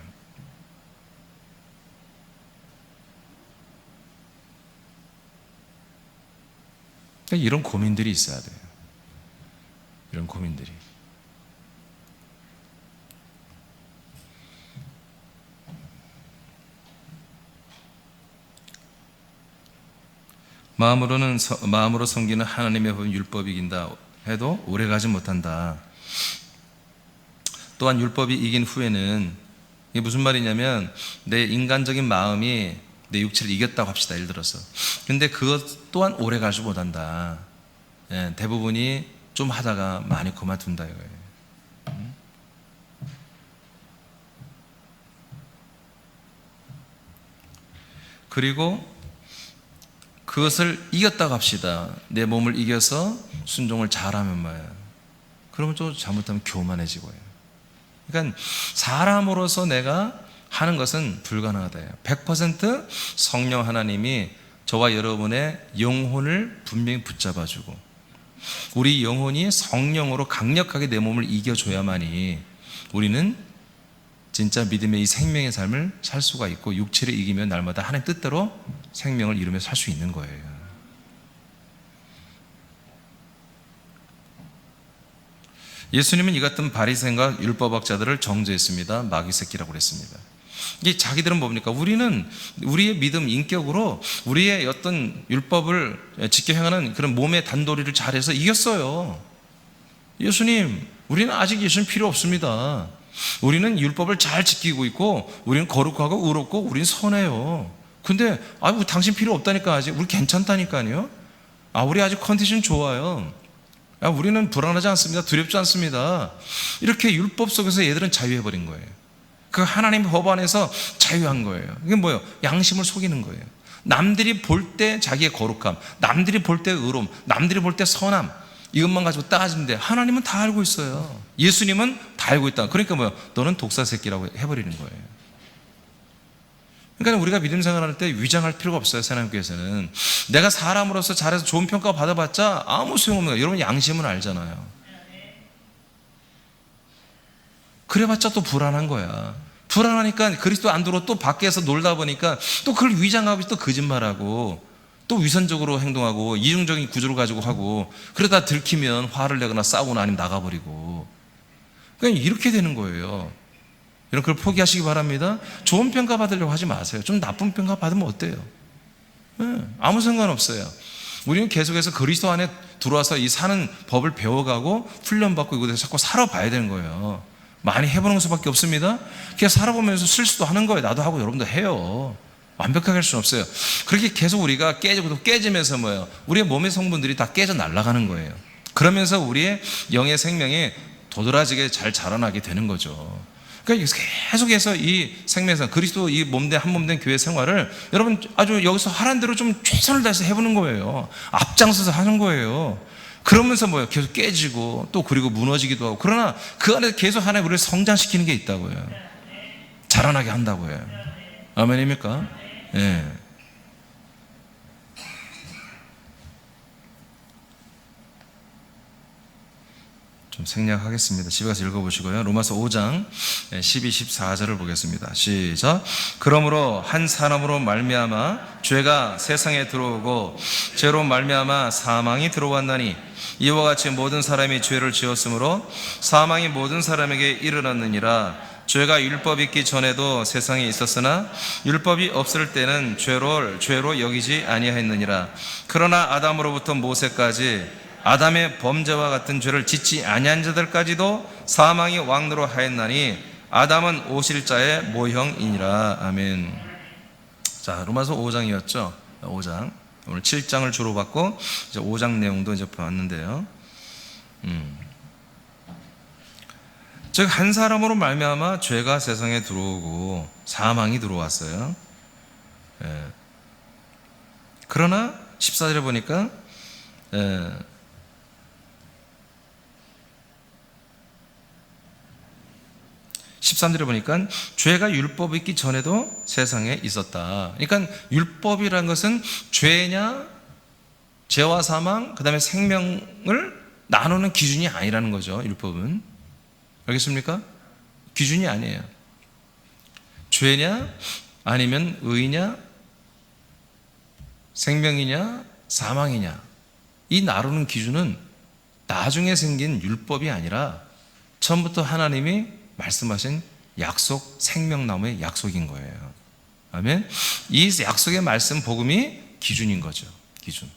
그러니까 이런 고민들이 있어야 돼요. 이런 고민들이. 마음으로 섬기는 하나님의 법은 율법이 이긴다 해도 오래가지 못한다. 또한 율법이 이긴 후에는 이게 무슨 말이냐면 내 인간적인 마음이 내 육체를 이겼다고 합시다. 예를 들어서. 근데 그것 또한 오래가지 못한다. 대부분이 좀 하다가 많이 그만둔다 이거예요. 그리고 그것을 이겼다고 합시다. 내 몸을 이겨서 순종을 잘하면 뭐예요? 그러면 또 잘못하면 교만해지고요. 그러니까 사람으로서 내가 하는 것은 불가능하다. 100% 성령 하나님이 저와 여러분의 영혼을 분명히 붙잡아주고 우리 영혼이 성령으로 강력하게 내 몸을 이겨줘야만이 우리는 진짜 믿음의 이 생명의 삶을 살 수가 있고 육체를 이기면 날마다 하나님 뜻대로 생명을 이루며 살 수 있는 거예요. 예수님은 이 같은 바리새인과 율법학자들을 정죄했습니다. 마귀 새끼라고 그랬습니다. 이게 자기들은 뭡니까? 우리는 우리의 믿음, 인격으로 우리의 어떤 율법을 지켜 행하는 그런 몸의 단도리를 잘해서 이겼어요. 예수님, 우리는 아직 예수님 필요 없습니다. 우리는 율법을 잘 지키고 있고 우리는 거룩하고 의롭고 우리는 선해요. 근데 당신 필요 없다니까. 아직 우리 괜찮다니까요. 우리 아직 컨디션 좋아요. 우리는 불안하지 않습니다. 두렵지 않습니다. 이렇게 율법 속에서 얘들은 자유해버린 거예요. 그 하나님의 법 안에서 자유한 거예요. 이게 뭐예요? 양심을 속이는 거예요. 남들이 볼 때 자기의 거룩함, 남들이 볼 때 의로움, 남들이 볼 때 선함, 이것만 가지고 따지는데 하나님은 다 알고 있어요. 예수님은 다 알고 있다. 그러니까 뭐예요? 너는 독사 새끼라고 해버리는 거예요. 그러니까 우리가 믿음 생활할 때 위장할 필요가 없어요. 하나님께서는 내가 사람으로서 잘해서 좋은 평가 받아봤자 아무 소용없는 거예요. 여러분 양심은 알잖아요. 그래봤자 또 불안한 거야. 불안하니까 그리스도 안 들어오고 또 밖에서 놀다 보니까 또 그걸 위장하고 또 거짓말하고 또 위선적으로 행동하고 이중적인 구조를 가지고 하고 그러다 들키면 화를 내거나 싸우거나 아니면 나가버리고 그냥 이렇게 되는 거예요. 이런 걸 포기하시기 바랍니다. 좋은 평가 받으려고 하지 마세요. 좀 나쁜 평가 받으면 어때요? 아무 상관없어요. 우리는 계속해서 그리스도 안에 들어와서 이 사는 법을 배워가고 훈련받고 이곳에서 자꾸 살아봐야 되는 거예요. 많이 해보는 수밖에 없습니다. 그냥 살아보면서 실수도 하는 거예요. 나도 하고 여러분도 해요. 완벽하게 할 수는 없어요. 그렇게 계속 우리가 깨지고 또 깨지면서 뭐예요? 우리의 몸의 성분들이 다 깨져 날아가는 거예요. 그러면서 우리의 영의 생명이 도드라지게 잘 자라나게 되는 거죠. 그러니까 계속해서 이 생명상 그리스도 이 몸된 한 몸된 교회 생활을 여러분 아주 여기서 하라는 대로 좀 최선을 다해서 해보는 거예요. 앞장서서 하는 거예요. 그러면서 뭐예요? 계속 깨지고 또 그리고 무너지기도 하고 그러나 그 안에 계속 하나님 우리를 성장시키는 게 있다고요. 자라나게 한다고요. 아멘입니까? 예. 좀 생략하겠습니다. 집에 가서 읽어보시고요. 로마서 5장 12, 14절을 보겠습니다. 시작. 그러므로 한 사람으로 말미암아 죄가 세상에 들어오고 죄로 말미암아 사망이 들어왔나니 이와 같이 모든 사람이 죄를 지었으므로 사망이 모든 사람에게 이르렀느니라. 죄가 율법이 있기 전에도 세상에 있었으나 율법이 없을 때는 죄로 여기지 아니하였느니라. 그러나 아담으로부터 모세까지 아담의 범죄와 같은 죄를 짓지 아니한 자들까지도 사망이 왕노로 하였나니 아담은 오실자의 모형이니라. 아멘. 자, 로마서 5장이었죠. 5장. 오늘 7장을 주로 받고 이제 5장 내용도 이제 봤는데요. 즉 한 사람으로 말미암아 죄가 세상에 들어오고 사망이 들어왔어요. 그러나 14절에 보니까 13절에 보니까 죄가 율법이 있기 전에도 세상에 있었다. 그러니까 율법이라는 것은 죄와 사망, 그 다음에 생명을 나누는 기준이 아니라는 거죠. 율법은. 알겠습니까? 기준이 아니에요. 죄냐 아니면 의냐, 생명이냐 사망이냐, 이 나누는 기준은 나중에 생긴 율법이 아니라 처음부터 하나님이 말씀하신 약속, 생명나무의 약속인 거예요. 아멘. 이 약속의 말씀, 복음이 기준인 거죠. 기준.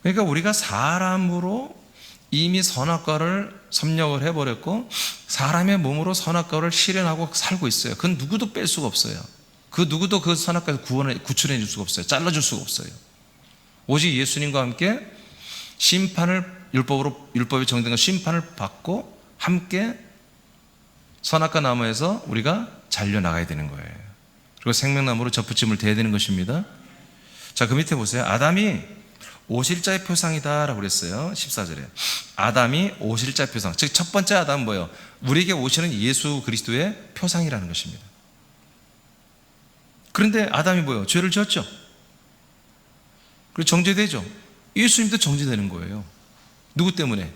그러니까 우리가 사람으로 이미 선악과를 섭렵을 해버렸고 사람의 몸으로 선악과를 실현하고 살고 있어요. 그건 누구도 뺄 수가 없어요. 그 누구도 그 선악과에서 구출해 줄 수가 없어요. 잘라줄 수가 없어요. 오직 예수님과 함께 율법이 정된 심판을 받고 함께 선악과 나무에서 우리가 잘려나가야 되는 거예요. 그리고 생명나무로 젖붙임을 대야 되는 것입니다. 자, 그 밑에 보세요. 아담이 오실자의 표상이다 라고 그랬어요. 14절에 아담이 오실자의 표상, 즉 첫 번째 아담은 뭐예요? 우리에게 오시는 예수 그리스도의 표상이라는 것입니다. 그런데 아담이 뭐예요? 죄를 지었죠. 그리고 정죄되죠. 예수님도 정죄되는 거예요. 누구 때문에?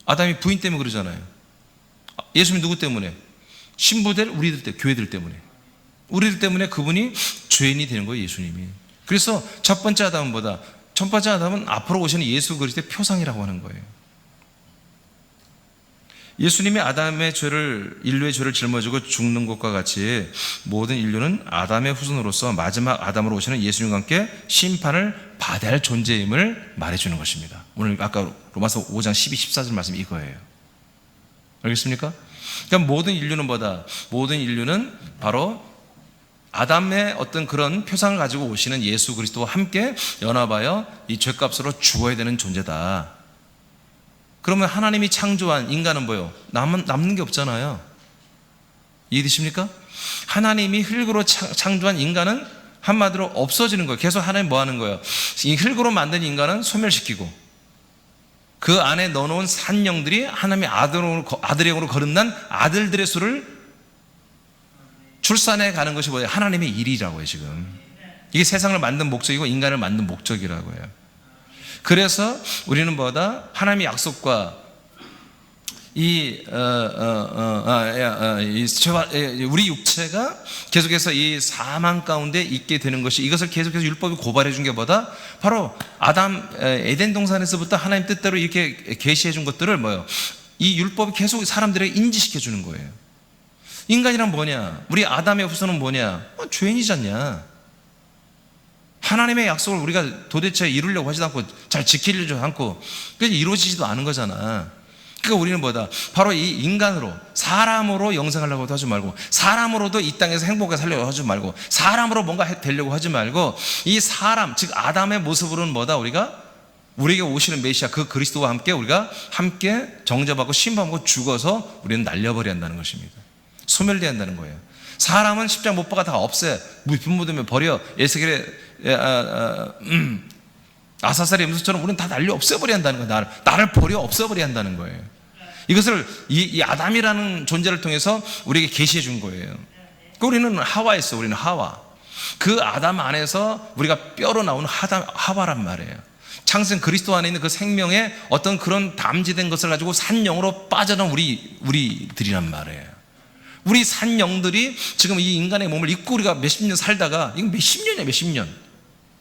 아담이 부인 때문에 그러잖아요. 예수님 누구 때문에? 신부될 우리들 때, 교회들 때문에. 우리들 때문에 그분이 죄인이 되는 거예요, 예수님이. 그래서 첫 번째 아담은 앞으로 오시는 예수 그리스도의 표상이라고 하는 거예요. 예수님이 인류의 죄를 짊어지고 죽는 것과 같이 모든 인류는 아담의 후손으로서 마지막 아담으로 오시는 예수님과 함께 심판을 받아야 할 존재임을 말해주는 것입니다. 오늘 아까 로마서 5장 12, 14절 말씀이 이거예요. 알겠습니까? 그러니까 모든 인류는 바로 아담의 어떤 그런 표상을 가지고 오시는 예수 그리스도와 함께 연합하여 이 죄값으로 죽어야 되는 존재다. 그러면 하나님이 창조한 인간은 뭐예요? 남는 게 없잖아요. 이해되십니까? 하나님이 흙으로 창조한 인간은 한마디로 없어지는 거예요. 계속 하나님 뭐 하는 거예요? 이 흙으로 만든 인간은 소멸시키고 그 안에 넣어놓은 산영들이 하나님의 아들의 영으로 거듭난 아들들의 수를 출산해 가는 것이 뭐예요? 하나님의 일이라고요. 지금 이게 세상을 만든 목적이고 인간을 만든 목적이라고 해요. 그래서 우리는 하나님의 약속과 우리 육체가 계속해서 이 사망 가운데 있게 되는 것이, 이것을 계속해서 율법이 고발해 준 게 바로 에덴 동산에서부터 하나님 뜻대로 이렇게 계시해 준 것들을 이 율법이 계속 사람들에게 인지시켜 주는 거예요. 인간이란 뭐냐? 우리 아담의 후손은 뭐냐? 죄인이지 않냐? 하나님의 약속을 우리가 도대체 이루려고 하지도 않고 잘 지키려고 않고 이루어지지도 않은 거잖아. 그러니까 우리는 바로 이 인간으로, 사람으로 영생하려고 하지 말고, 사람으로도 이 땅에서 행복하게 살려고 하지 말고, 사람으로 뭔가 되려고 하지 말고, 이 사람, 즉 아담의 모습으로는 우리에게 오시는 메시아 그 그리스도와 함께 우리가 함께 정죄받고 심판받고 죽어서 우리는 날려버려야 한다는 것입니다. 소멸돼야 한다는 거예요. 사람은 십자가 못 박아 다 없애, 불 묻으면 버려, 에스겔의 아사살의 염소처럼 우리는 다 날려 없애버려야 한다는 거예요. 나를 버려 없애버려야 한다는 거예요. 이것을 이 아담이라는 존재를 통해서 우리에게 계시해 준 거예요. 우리는 하와였어. 우리는 하와. 그 아담 안에서 우리가 뼈로 나오는 하와란 말이에요. 창생 그리스도 안에 있는 그 생명의 어떤 그런 담지된 것을 가지고 산 영으로 빠져나온 우리들이란 말이에요. 우리 산 영들이 지금 이 인간의 몸을 입고 우리가 몇십 년 살다가, 이건 몇십 년이야, 몇십 년.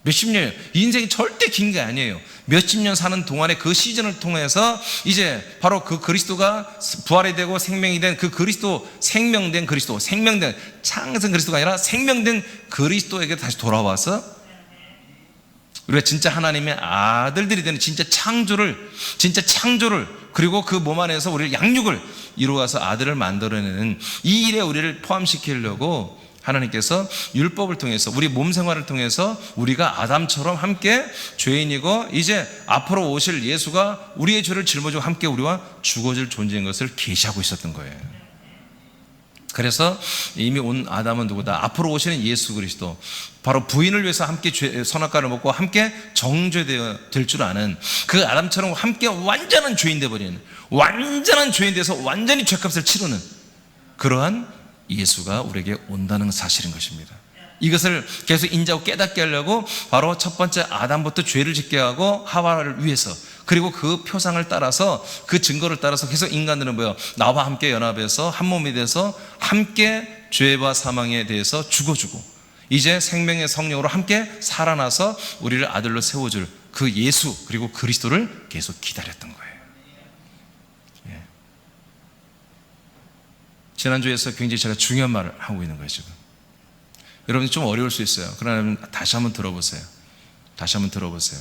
몇십 년이에요. 이 인생이 절대 긴 게 아니에요. 몇십 년 사는 동안에 그 시즌을 통해서 이제 바로 그 그리스도가 부활이 되고 생명이 된 그 그리스도, 생명된 그리스도, 생명된 창생 그리스도가 아니라 생명된 그리스도에게 다시 돌아와서 우리가 진짜 하나님의 아들들이 되는 진짜 창조를 그리고 그 몸 안에서 우리를 양육을 이루어서 아들을 만들어내는 이 일에 우리를 포함시키려고 하나님께서 율법을 통해서 우리 몸 생활을 통해서 우리가 아담처럼 함께 죄인이고 이제 앞으로 오실 예수가 우리의 죄를 짊어지고 함께 우리와 죽어질 존재인 것을 계시하고 있었던 거예요. 그래서 이미 온 아담은 누구다? 앞으로 오시는 예수 그리스도, 바로 부인을 위해서 함께 선악과를 먹고 함께 정죄될 줄 아는 그 아담처럼 함께 완전한 죄인 되어버리는, 완전한 죄인 돼서 완전히 죄값을 치르는 그러한 예수가 우리에게 온다는 사실인 것입니다. 이것을 계속 인지하고 깨닫게 하려고 바로 첫 번째 아담부터 죄를 짓게 하고 하와를 위해서, 그리고 그 표상을 따라서 그 증거를 따라서 계속 인간들은 뭐예요? 나와 함께 연합해서 한 몸이 돼서 함께 죄와 사망에 대해서 죽어주고 이제 생명의 성령으로 함께 살아나서 우리를 아들로 세워줄 그 예수 그리고 그리스도를 계속 기다렸던 거예요. 지난주에서 굉장히 제가 중요한 말을 하고 있는 거예요. 지금 여러분이 좀 어려울 수 있어요. 그러나 다시 한번 들어보세요. 다시 한번 들어보세요.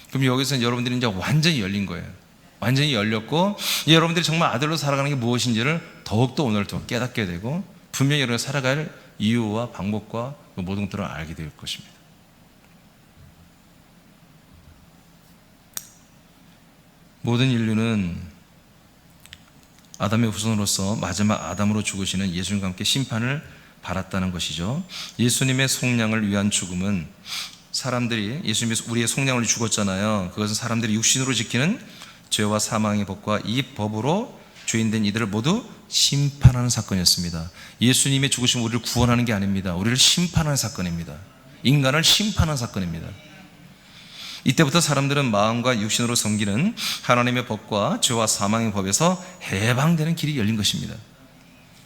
그럼 여기서 여러분들이 이제 완전히 열린 거예요. 완전히 열렸고 여러분들이 정말 아들로 살아가는 게 무엇인지를 더욱더 오늘 더 깨닫게 되고 분명히 여러분이 살아갈 이유와 방법과 그 모든 것들을 알게 될 것입니다. 모든 인류는 아담의 후손으로서 마지막 아담으로 죽으시는 예수님과 함께 심판을 받았다는 것이죠. 예수님의 속량을 위한 죽음은 사람들이, 예수님이 우리의 속량을 죽었잖아요. 그것은 사람들이 육신으로 지키는 죄와 사망의 법과 이 법으로 죄인된 이들을 모두 심판하는 사건이었습니다. 예수님의 죽으심은 우리를 구원하는 게 아닙니다. 우리를 심판하는 사건입니다. 인간을 심판하는 사건입니다. 이때부터 사람들은 마음과 육신으로 섬기는 하나님의 법과 죄와 사망의 법에서 해방되는 길이 열린 것입니다.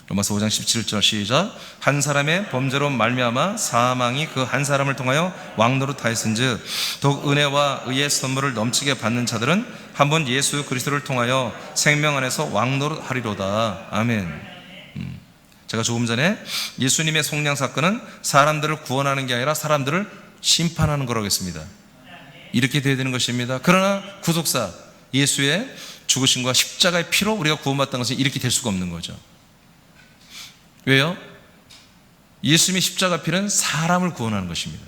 로마서 5장 17절 시작. 한 사람의 범죄로 말미암아 사망이 그 한 사람을 통하여 왕노릇하였은즉 더욱 은혜와 의의 선물을 넘치게 받는 자들은 한번 예수 그리스도를 통하여 생명 안에서 왕노릇하리로다. 아멘. 제가 조금 전에 예수님의 속량 사건은 사람들을 구원하는 게 아니라 사람들을 심판하는 거라고 했습니다. 이렇게 되어야 되는 것입니다. 그러나 구속사 예수의 죽으심과 십자가의 피로 우리가 구원받다는 것은 이렇게 될 수가 없는 거죠. 왜요? 예수님의 십자가 피는 사람을 구원하는 것입니다.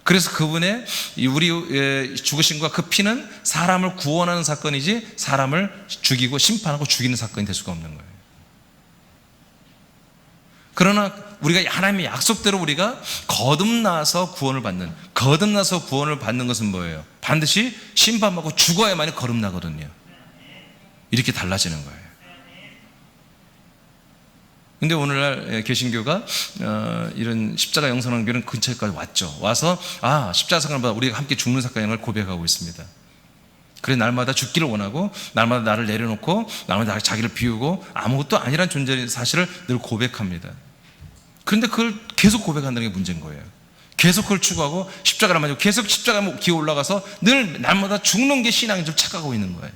그래서 그분의 우리 죽으심과 그 피는 사람을 구원하는 사건이지 사람을 죽이고 심판하고 죽이는 사건이 될 수가 없는 거예요. 그러나 우리가 하나님의 약속대로 우리가 거듭나서 구원을 받는 것은 뭐예요? 반드시 심판받고 죽어야만이 거듭나거든요. 이렇게 달라지는 거예요. 근데 오늘날 개신교가 이런 십자가 영선왕교는 근처까지 왔죠. 와서 십자가 사건보다 우리가 함께 죽는 사건을 고백하고 있습니다. 그래 날마다 죽기를 원하고 날마다 나를 내려놓고 날마다 자기를 비우고 아무것도 아니란 존재의 사실을 늘 고백합니다. 그런데 그걸 계속 고백한다는 게 문제인 거예요. 계속 그걸 추구하고 십자가를 맞고 계속 십자가 기어 올라가서 늘 날마다 죽는 게 신앙인 줄 착각하고 있는 거예요.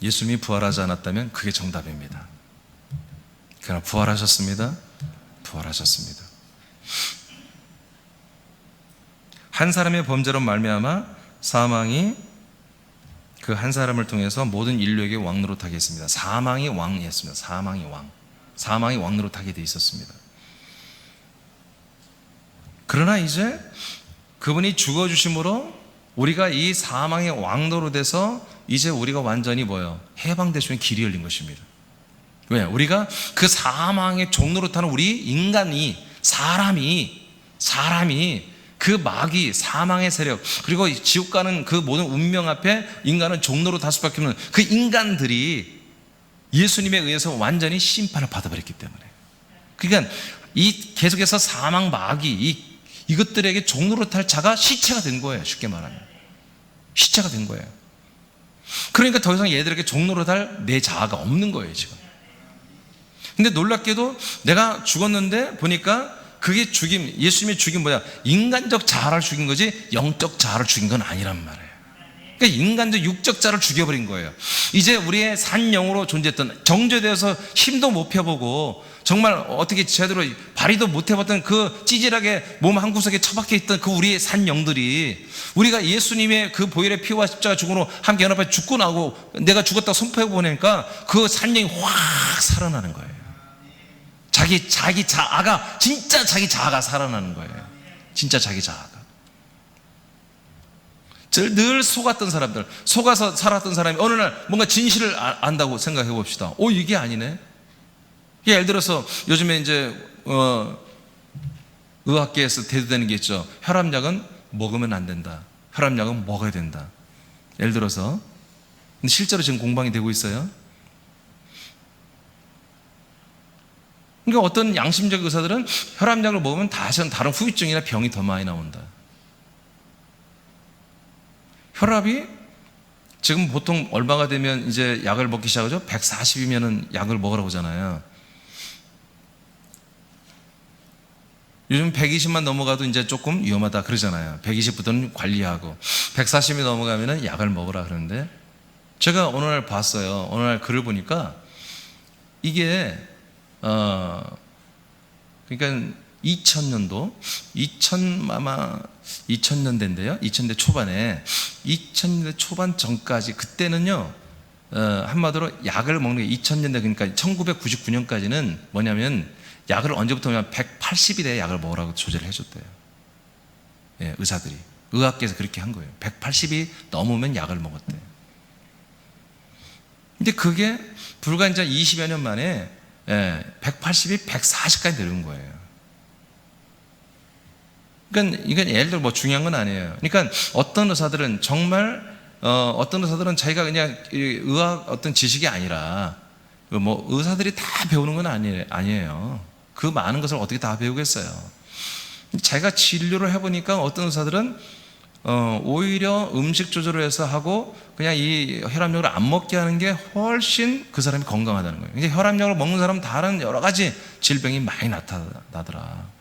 예수님이 부활하지 않았다면 그게 정답입니다. 그러나 부활하셨습니다. 부활하셨습니다. 한 사람의 범죄로 말미암아 사망이 그 한 사람을 통해서 모든 인류에게 왕노릇하게 했습니다. 사망이 왕이었습니다. 사망이 왕노릇하게 돼 있었습니다. 그러나 이제 그분이 죽어주심으로 우리가 이 사망의 왕노릇에서 이제 우리가 완전히 해방될 수 있는 길이 열린 것입니다. 왜? 우리가 그 사망의 종노릇하는 우리 인간이 사람이 그 마귀 사망의 세력 그리고 지옥 가는 그 모든 운명 앞에 인간은 종노릇 할 수밖에 없는 그 인간들이 예수님에 의해서 완전히 심판을 받아버렸기 때문에 그러니까 이 계속해서 사망 마귀 이것들에게 종노릇할 자가 시체가 된 거예요. 쉽게 말하면 시체가 된 거예요. 그러니까 더 이상 얘들에게 종노릇할 내 자아가 없는 거예요 지금. 근데 놀랍게도 내가 죽었는데 보니까 그게 죽임, 예수님의 죽임 뭐야? 인간적 자아를 죽인 거지 영적 자아를 죽인 건 아니란 말이에요. 그러니까 인간적 육적 자아를 죽여버린 거예요. 이제 우리의 산 영으로 존재했던, 정죄되어서 힘도 못 펴보고 정말 어떻게 제대로 발휘도 못 해봤던 그 찌질하게 몸 한 구석에 처박혀 있던 그 우리의 산 영들이 우리가 예수님의 그 보혈의 피와 십자가 죽음으로 함께 연합해 죽고 나고 내가 죽었다고 선포해 보니까 그 산 영이 확 살아나는 거예요. 자기 자아가, 진짜 자기 자아가 살아나는 거예요. 진짜 자기 자아가. 늘 속았던 사람들, 속아서 살았던 사람이 어느 날 뭔가 진실을 안다고 생각해 봅시다. 이게 아니네. 예를 들어서 요즘에 이제 의학계에서 대두되는 게 있죠. 혈압약은 먹으면 안 된다. 혈압약은 먹어야 된다. 예를 들어서. 근데 실제로 지금 공방이 되고 있어요. 그러니까 어떤 양심적 의사들은 혈압약을 먹으면 다른 후유증이나 병이 더 많이 나온다. 혈압이 지금 보통 얼마가 되면 이제 약을 먹기 시작하죠? 140이면은 약을 먹으라고 하잖아요. 요즘 120만 넘어가도 이제 조금 위험하다 그러잖아요. 120부터는 관리하고 140이 넘어가면은 약을 먹으라 그러는데, 제가 어느 날 봤어요. 어느 날 글을 보니까 이게 그러니까 2000년도 아마 2000년대인데요. 2000년대 초반에 2000년대 초반 전까지 그때는요. 한마디로 약을 먹는 게 2000년대, 그러니까 1999년까지는 뭐냐면 약을 언제부터 그냥 180이 돼야 약을 먹으라고 조제를 해줬대요. 예, 의사들이. 의학계에서 그렇게 한 거예요. 180이 넘으면 약을 먹었대요. 근데 그게 불과 이제 20여 년 만에 180이 140까지 내려온 거예요. 그러니까 예를 들어 뭐 중요한 건 아니에요. 그러니까 어떤 의사들은 정말 어떤 의사들은 자기가 그냥 의학 어떤 지식이 아니라 뭐 의사들이 다 배우는 건 아니에요. 그 많은 것을 어떻게 다 배우겠어요. 자기가 진료를 해보니까 어떤 의사들은 오히려 음식 조절을 해서 하고 그냥 이 혈압약을 안 먹게 하는 게 훨씬 그 사람이 건강하다는 거예요. 이제 혈압약을 먹는 사람은 다른 여러 가지 질병이 많이 나타나더라.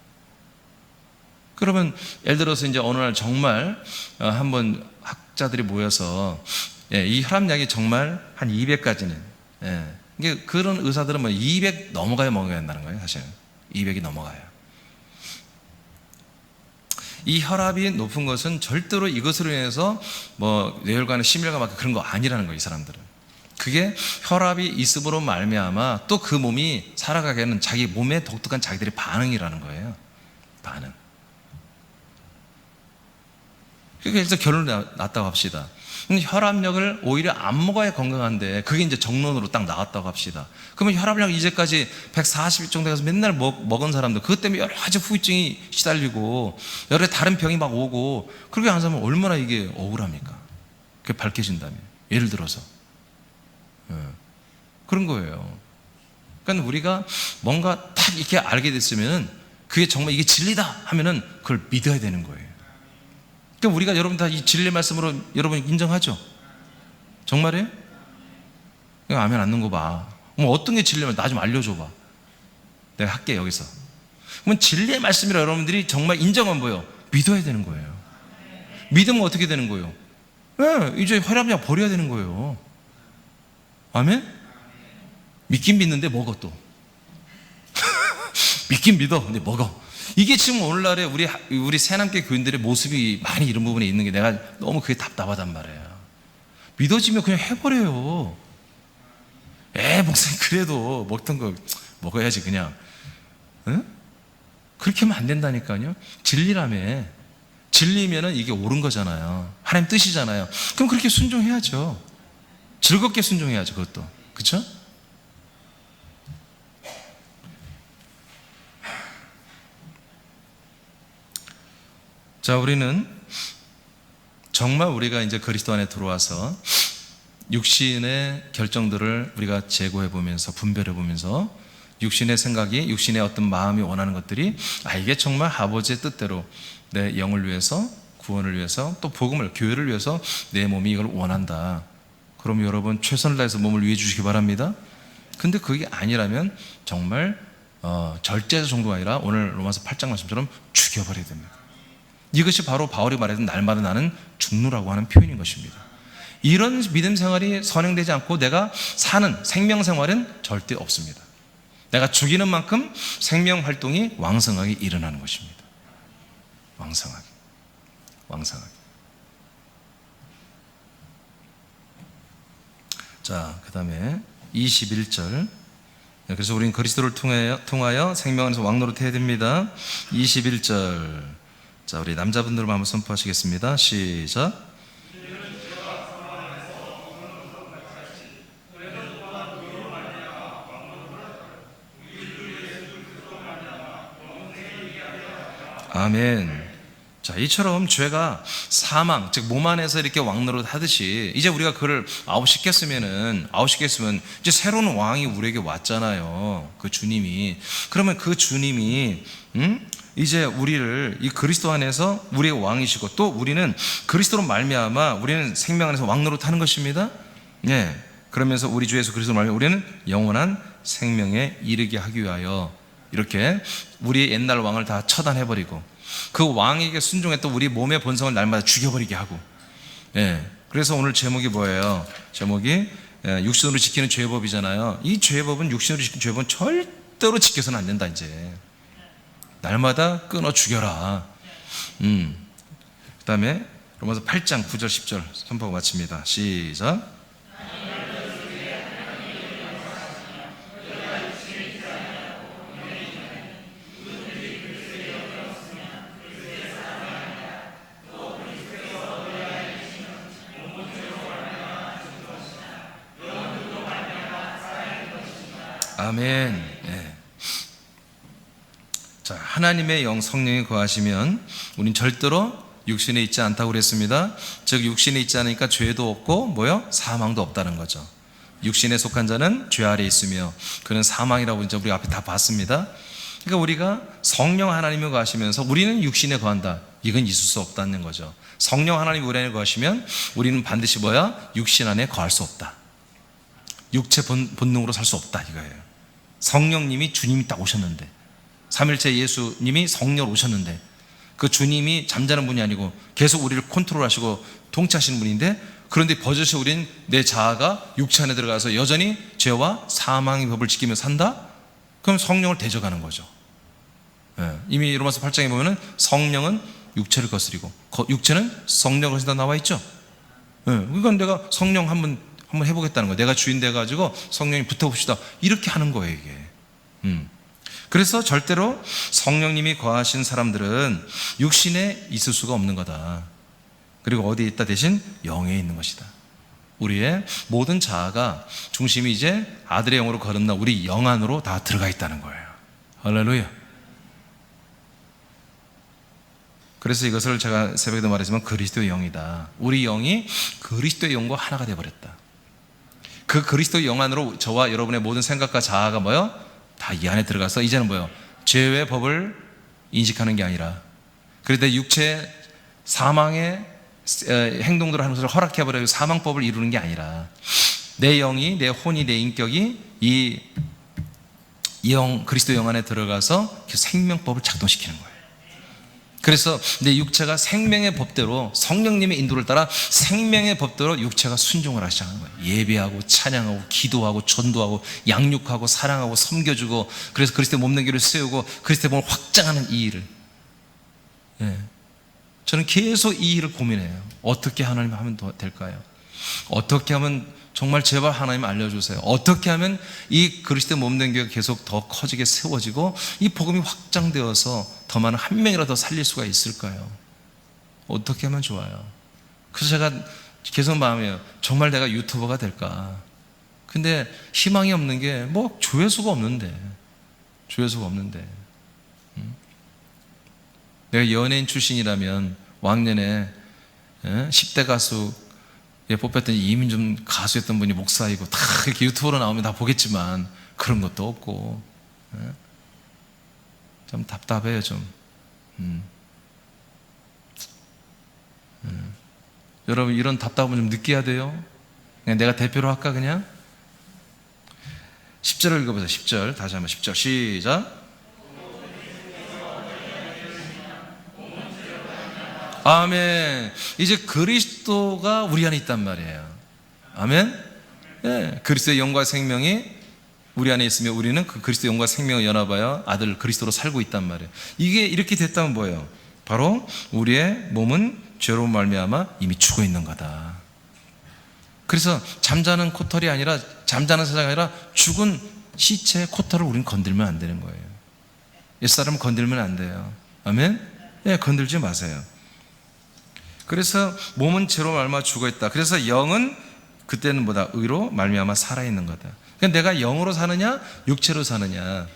그러면 예를 들어서 이제 어느 날 정말 한번 학자들이 모여서 이 혈압약이 정말 한 200까지는 이게 그런 의사들은 뭐 200 넘어가야 먹어야 한다는 거예요. 사실 200이 넘어가요. 이 혈압이 높은 것은 절대로 이것으로 인해서 뭐 뇌혈관에 심혈관 막히고 그런 거 아니라는 거예요. 이 사람들은. 그게 혈압이 있음으로 말미암아 또 그 몸이 살아가게 하는 자기 몸의 독특한 자기들의 반응이라는 거예요. 반응. 그래서 결론이 났다고 합시다. 근데 혈압약을 오히려 안 먹어야 건강한데 그게 이제 정론으로 딱 나왔다고 합시다. 그러면 혈압약 이제까지 140 정도 가서 맨날 먹은 사람들, 그것 때문에 여러 가지 후유증이 시달리고 여러 다른 병이 막 오고 그렇게 하는 사람은 얼마나 이게 억울합니까? 그게 밝혀진다면. 예를 들어서 그런 거예요. 그러니까 우리가 뭔가 딱 이렇게 알게 됐으면 그게 정말 이게 진리다 하면은 그걸 믿어야 되는 거예요. 그러니까 우리가 여러분 다 이 진리 말씀으로 여러분 인정하죠? 정말이에요? 아멘 안 넣는 거 봐. 뭐 어떤 게 진리면 나 좀 알려줘봐. 내가 할게 여기서. 그러면 진리의 말씀이라 여러분들이 정말 인정하면 뭐예요? 믿어야 되는 거예요. 믿으면 어떻게 되는 거예요? 이제 혈압약 버려야 되는 거예요. 아멘? 믿긴 믿는데 먹어 또. 믿긴 믿어. 근데 먹어. 이게 지금 오늘날에 우리 새남교 교인들의 모습이 많이 이런 부분에 있는 게 내가 너무 그게 답답하단 말이에요. 믿어지면 그냥 해버려요. 목사님 그래도 먹던 거 먹어야지 그냥. 응? 그렇게 하면 안 된다니까요. 진리라며. 진리면은 이게 옳은 거잖아요. 하나님 뜻이잖아요. 그럼 그렇게 순종해야죠. 즐겁게 순종해야죠. 그것도. 그렇죠? 자, 우리는 정말 우리가 이제 그리스도 안에 들어와서 육신의 결정들을 우리가 재고해 보면서 분별해 보면서 육신의 생각이, 육신의 어떤 마음이 원하는 것들이 이게 정말 아버지의 뜻대로 내 영을 위해서, 구원을 위해서, 또 복음을, 교회를 위해서 내 몸이 이걸 원한다. 그럼 여러분 최선을 다해서 몸을 위해 주시기 바랍니다. 근데 그게 아니라면 정말 절제자 정도가 아니라 오늘 로마서 8장 말씀처럼 죽여버려야 됩니다. 이것이 바로 바울이 말했던 날마다 나는 죽노라고 하는 표현인 것입니다. 이런 믿음 생활이 선행되지 않고 내가 사는 생명 생활은 절대 없습니다. 내가 죽이는 만큼 생명 활동이 왕성하게 일어나는 것입니다. 왕성하게. 자, 그 다음에 21절. 그래서 우리는 그리스도를 통하여 생명 안에서 왕노릇해야 됩니다. 21절. 자, 우리 남자분들만 한번 선포하시겠습니다. 시작. 아멘. 자, 이처럼 죄가 사망, 즉 몸 안에서 이렇게 왕노릇 하듯이 이제 우리가 그를 아웃시켰으면 이제 새로운 왕이 우리에게 왔잖아요. 그 주님이. 그러면 그 주님이 이제 우리를 이 그리스도 안에서 우리의 왕이시고, 또 우리는 그리스도로 말미암아 우리는 생명 안에서 왕노릇 하는 것입니다. 예. 그러면서 우리 주 예수 그리스도로 말미암아 우리는 영원한 생명에 이르게 하기 위하여 이렇게 우리의 옛날 왕을 다 처단해버리고 그 왕에게 순종했던 우리 몸의 본성을 날마다 죽여버리게 하고, 예. 그래서 오늘 제목이 뭐예요? 제목이 육신으로 지키는 죄법이잖아요. 이 죄법은, 육신으로 지키는 죄법은 절대로 지켜서는 안 된다. 이제 날마다 끊어 죽여라. 그 다음에 로마서 8장 9절 10절 선포하고 마칩니다. 시작. 아멘. 네. 자, 하나님의 영 성령이 거하시면 우린 절대로 육신에 있지 않다고 그랬습니다. 즉 육신에 있지 않으니까 죄도 없고 뭐요? 사망도 없다는 거죠. 육신에 속한 자는 죄 아래 있으며 그는 사망이라고 이제 우리 앞에 다 봤습니다. 그러니까 우리가 성령 하나님이 거하시면서 우리는 육신에 거한다. 이건 있을 수 없다는 거죠. 성령 하나님이 우리 안에 거하시면 우리는 반드시 뭐야? 육신 안에 거할 수 없다. 육체 본능으로 살 수 없다 이거예요. 성령님이 주님이 딱 오셨는데, 삼일체 예수님이 성령으로 오셨는데 그 주님이 잠자는 분이 아니고 계속 우리를 컨트롤하시고 통치하시는 분인데, 그런데 버젓이 우린 내 자아가 육체 안에 들어가서 여전히 죄와 사망의 법을 지키며 산다? 그럼 성령을 대적하는 거죠. 예, 이미 로마서 8장에 보면은 성령은 육체를 거스리고 육체는 성령을 거스린다 나와 있죠. 예, 그러니까 내가 성령 한번 해보겠다는 거예요. 내가 주인 돼가지고 성령님 붙어봅시다. 이렇게 하는 거예요, 이게. 그래서 절대로 성령님이 거하신 사람들은 육신에 있을 수가 없는 거다. 그리고 어디에 있다? 대신 영에 있는 것이다. 우리의 모든 자아가 중심이 이제 아들의 영으로 거듭나 우리 영 안으로 다 들어가 있다는 거예요. 할렐루야. 그래서 이것을 제가 새벽에도 말했지만 그리스도의 영이다. 우리 영이 그리스도의 영과 하나가 되어버렸다. 그 그리스도의 영 안으로 저와 여러분의 모든 생각과 자아가 뭐요? 다 이 안에 들어가서 이제는 뭐요? 죄의 법을 인식하는 게 아니라, 그런데 육체 사망의 행동들을 하는 것을 허락해버려서 사망법을 이루는 게 아니라 내 영이, 내 혼이, 내 인격이 이 영, 그리스도 영 안에 들어가서 생명법을 작동시키는 거예요. 그래서 내 육체가 생명의 법대로, 성령님의 인도를 따라 생명의 법대로 육체가 순종을 하기 시작하는 거예요. 예배하고 찬양하고 기도하고 전도하고 양육하고 사랑하고 섬겨주고, 그래서 그리스도의 몸된 교회를 세우고 그리스도의 몸을 확장하는 이 일을, 예. 저는 계속 이 일을 고민해요. 어떻게 하나님 하면 될까요? 어떻게 하면, 정말 제발 하나님 알려주세요. 어떻게 하면 이 그리스도의 몸된 교회가 계속 더 커지게 세워지고 이 복음이 확장되어서 더 많은 한 명이라도 더 살릴 수가 있을까요? 어떻게 하면 좋아요? 그래서 제가 계속 마음이에요. 정말 내가 유튜버가 될까? 근데 희망이 없는 게 뭐 조회수가 없는데 내가 연예인 출신이라면 왕년에 10대 가수 뽑혔더니 이미 좀 가수였던 분이 목사이고 다 이렇게 유튜브로 나오면 다 보겠지만 그런 것도 없고, 좀 답답해요 좀. 여러분 이런 답답함을 좀 느껴야 돼요. 그냥 내가 대표로 할까 그냥? 10절을 읽어보세요. 10절 다시 한번 10절 시작. 아멘. 이제 그리스도가 우리 안에 있단 말이에요. 아멘. 예, 그리스도의 영과 생명이 우리 안에 있으며 우리는 그 그리스도의 영과 생명을 연합하여 아들 그리스도로 살고 있단 말이에요. 이게 이렇게 됐다면 뭐예요? 바로 우리의 몸은 죄로 말미암아 이미 죽어 있는 거다. 그래서 잠자는 코털이 아니라 잠자는 세상이 아니라 죽은 시체의 코털을 우리는 건들면 안 되는 거예요. 옛사람을 건들면 안 돼요. 아멘. 예, 건들지 마세요. 그래서 몸은 죄로 말미암아 죽어 있다. 그래서 영은 그때는 뭐다? 의로 말미암아 살아 있는 거다. 그러니까 내가 영으로 사느냐, 육체로 사느냐.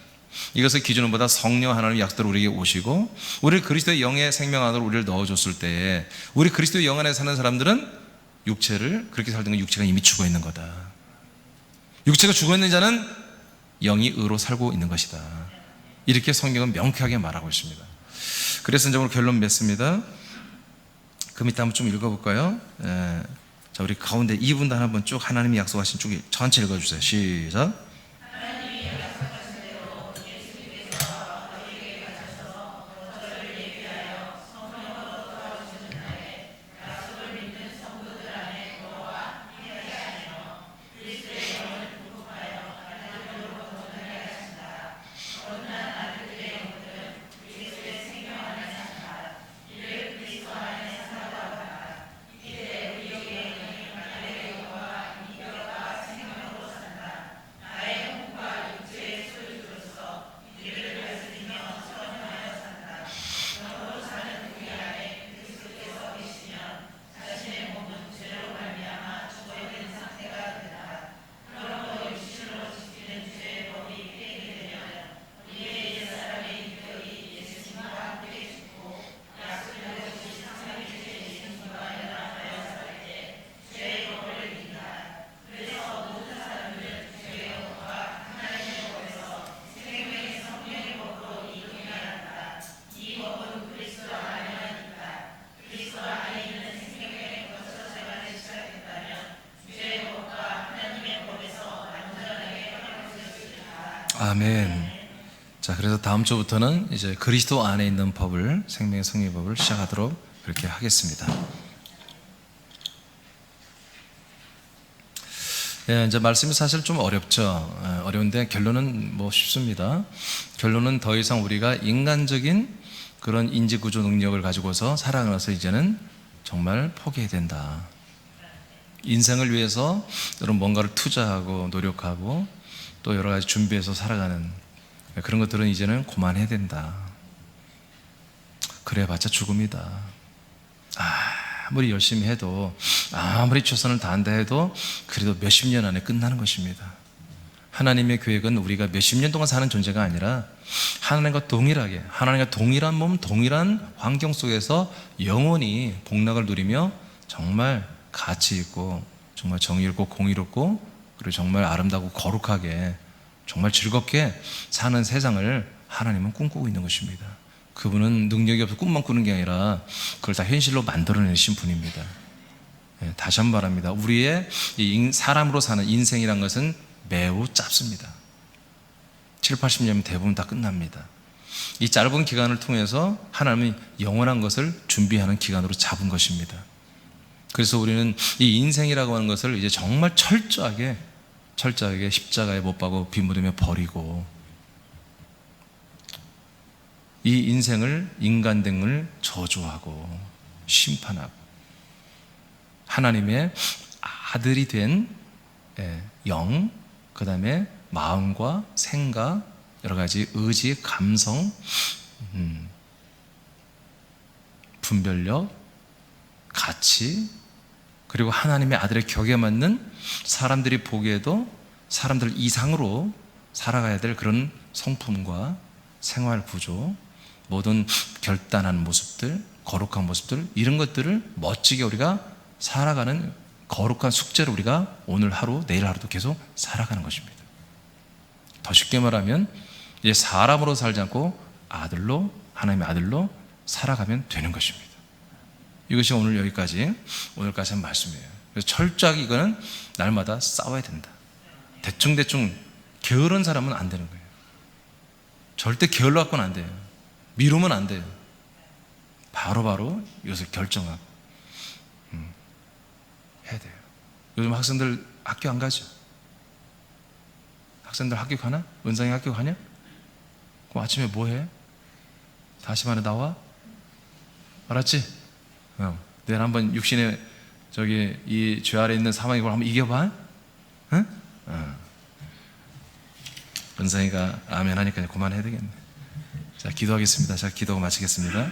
이것을 기준으로 보다 성령 하나님 약속대로 우리에게 오시고 우리 그리스도의 영의 생명 안으로 우리를 넣어줬을 때에 우리 그리스도의 영 안에 사는 사람들은 육체를 그렇게 살던 건 육체가 이미 죽어 있는 거다. 육체가 죽어 있는 자는 영이 의로 살고 있는 것이다. 이렇게 성경은 명쾌하게 말하고 있습니다. 그래서 이제 오늘 결론 맺습니다. 그 밑에 한번 좀 읽어볼까요? 자, 우리 가운데 2분단 한번 쭉 하나님이 약속하신 쭉 전체 읽어주세요. 시작. 아멘. 자, 그래서 다음 주부터는 이제 그리스도 안에 있는 법을, 생명의 성립 법을 시작하도록 그렇게 하겠습니다. 예, 이제 말씀이 사실 좀 어렵죠. 어려운데 결론은 뭐 쉽습니다. 결론은 더 이상 우리가 인간적인 그런 인지 구조 능력을 가지고서 살아가서 이제는 정말 포기해야 된다. 인생을 위해서 여러분 뭔가를 투자하고 노력하고 또 여러 가지 준비해서 살아가는 그런 것들은 이제는 그만해야 된다. 그래봤자 죽음이다. 아무리 열심히 해도 아무리 최선을 다한다 해도 그래도 몇십 년 안에 끝나는 것입니다. 하나님의 계획은 우리가 몇십 년 동안 사는 존재가 아니라 하나님과 동일하게 하나님과 동일한 몸 동일한 환경 속에서 영원히 복락을 누리며 정말 가치 있고 정말 정의롭고 공의롭고 그리고 정말 아름다고 거룩하게 정말 즐겁게 사는 세상을 하나님은 꿈꾸고 있는 것입니다. 그분은 능력이 없어 꿈만 꾸는 게 아니라 그걸 다 현실로 만들어내신 분입니다. 다시 한번 말합니다. 우리의 사람으로 사는 인생이란 것은 매우 짧습니다. 7, 80년이면 대부분 다 끝납니다. 이 짧은 기간을 통해서 하나님이 영원한 것을 준비하는 기간으로 잡은 것입니다. 그래서 우리는 이 인생이라고 하는 것을 이제 정말 철저하게 십자가에 못 박고 피 묻으며 버리고 이 인생을 인간됨을 저주하고 심판하고 하나님의 아들이 된 영, 그 다음에 마음과 생각, 여러 가지 의지, 감성, 분별력, 가치, 그리고 하나님의 아들의 격에 맞는 사람들이 보기에도 사람들 이상으로 살아가야 될 그런 성품과 생활 구조, 모든 결단한 모습들, 거룩한 모습들, 이런 것들을 멋지게 우리가 살아가는 거룩한 숙제를 우리가 오늘 하루, 내일 하루도 계속 살아가는 것입니다. 더 쉽게 말하면 이제 사람으로 살지 않고 아들로, 하나님의 아들로 살아가면 되는 것입니다. 이것이 오늘 오늘까지 한 말씀이에요. 그래서 철저하게 이거는 날마다 싸워야 된다. 대충 게으른 사람은 안 되는 거예요. 절대 게을러 갖고는 안 돼요. 미루면 안 돼요. 바로바로 이것을 결정하고 해야 돼요. 요즘 학생들 학교 안 가죠? 학생들 학교 가나? 은상이 학교 가냐? 그럼 아침에 뭐 해? 다시 말해 나와? 알았지? 내일 한번 육신의 이 죄 아래 있는 사망의 걸 한번 이겨봐. 응? 은상이가 아멘 하니까 그만해야 되겠네. 자, 기도하겠습니다. 자, 기도하고 마치겠습니다.